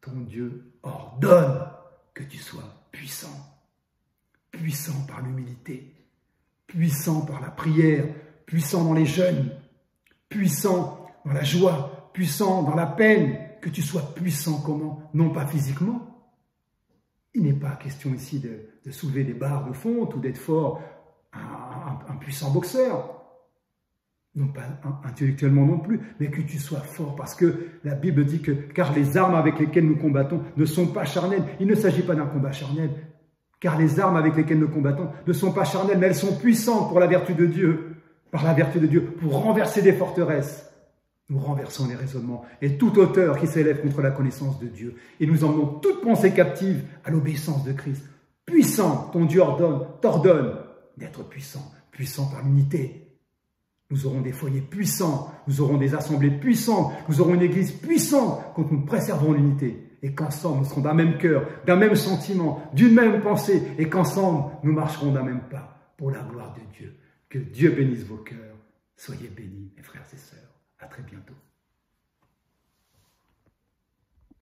ton Dieu ordonne que tu sois puissant, puissant par l'humilité, puissant par la prière, puissant dans les jeûnes, puissant dans la joie, puissant dans la peine, que tu sois puissant comment? Non pas physiquement. Il n'est pas question ici de soulever des barres de fonte ou d'être fort, un puissant boxeur. Non pas intellectuellement non plus, mais que tu sois fort, parce que la Bible dit que car les armes avec lesquelles nous combattons ne sont pas charnelles. Il ne s'agit pas d'un combat charnel, car les armes avec lesquelles nous combattons ne sont pas charnelles, mais elles sont puissantes pour la vertu de Dieu, par la vertu de Dieu, pour renverser des forteresses. Nous renversons les raisonnements et toute hauteur qui s'élève contre la connaissance de Dieu. Et nous emmenons toute pensée captive à l'obéissance de Christ. Puissant, ton Dieu t'ordonne d'être puissant, puissant par l'unité. Nous aurons des foyers puissants, nous aurons des assemblées puissantes, nous aurons une église puissante quand nous préserverons l'unité. Et qu'ensemble, nous serons d'un même cœur, d'un même sentiment, d'une même pensée, et qu'ensemble, nous marcherons d'un même pas pour la gloire de Dieu. Que Dieu bénisse vos cœurs. Soyez bénis, mes frères et sœurs. À très bientôt.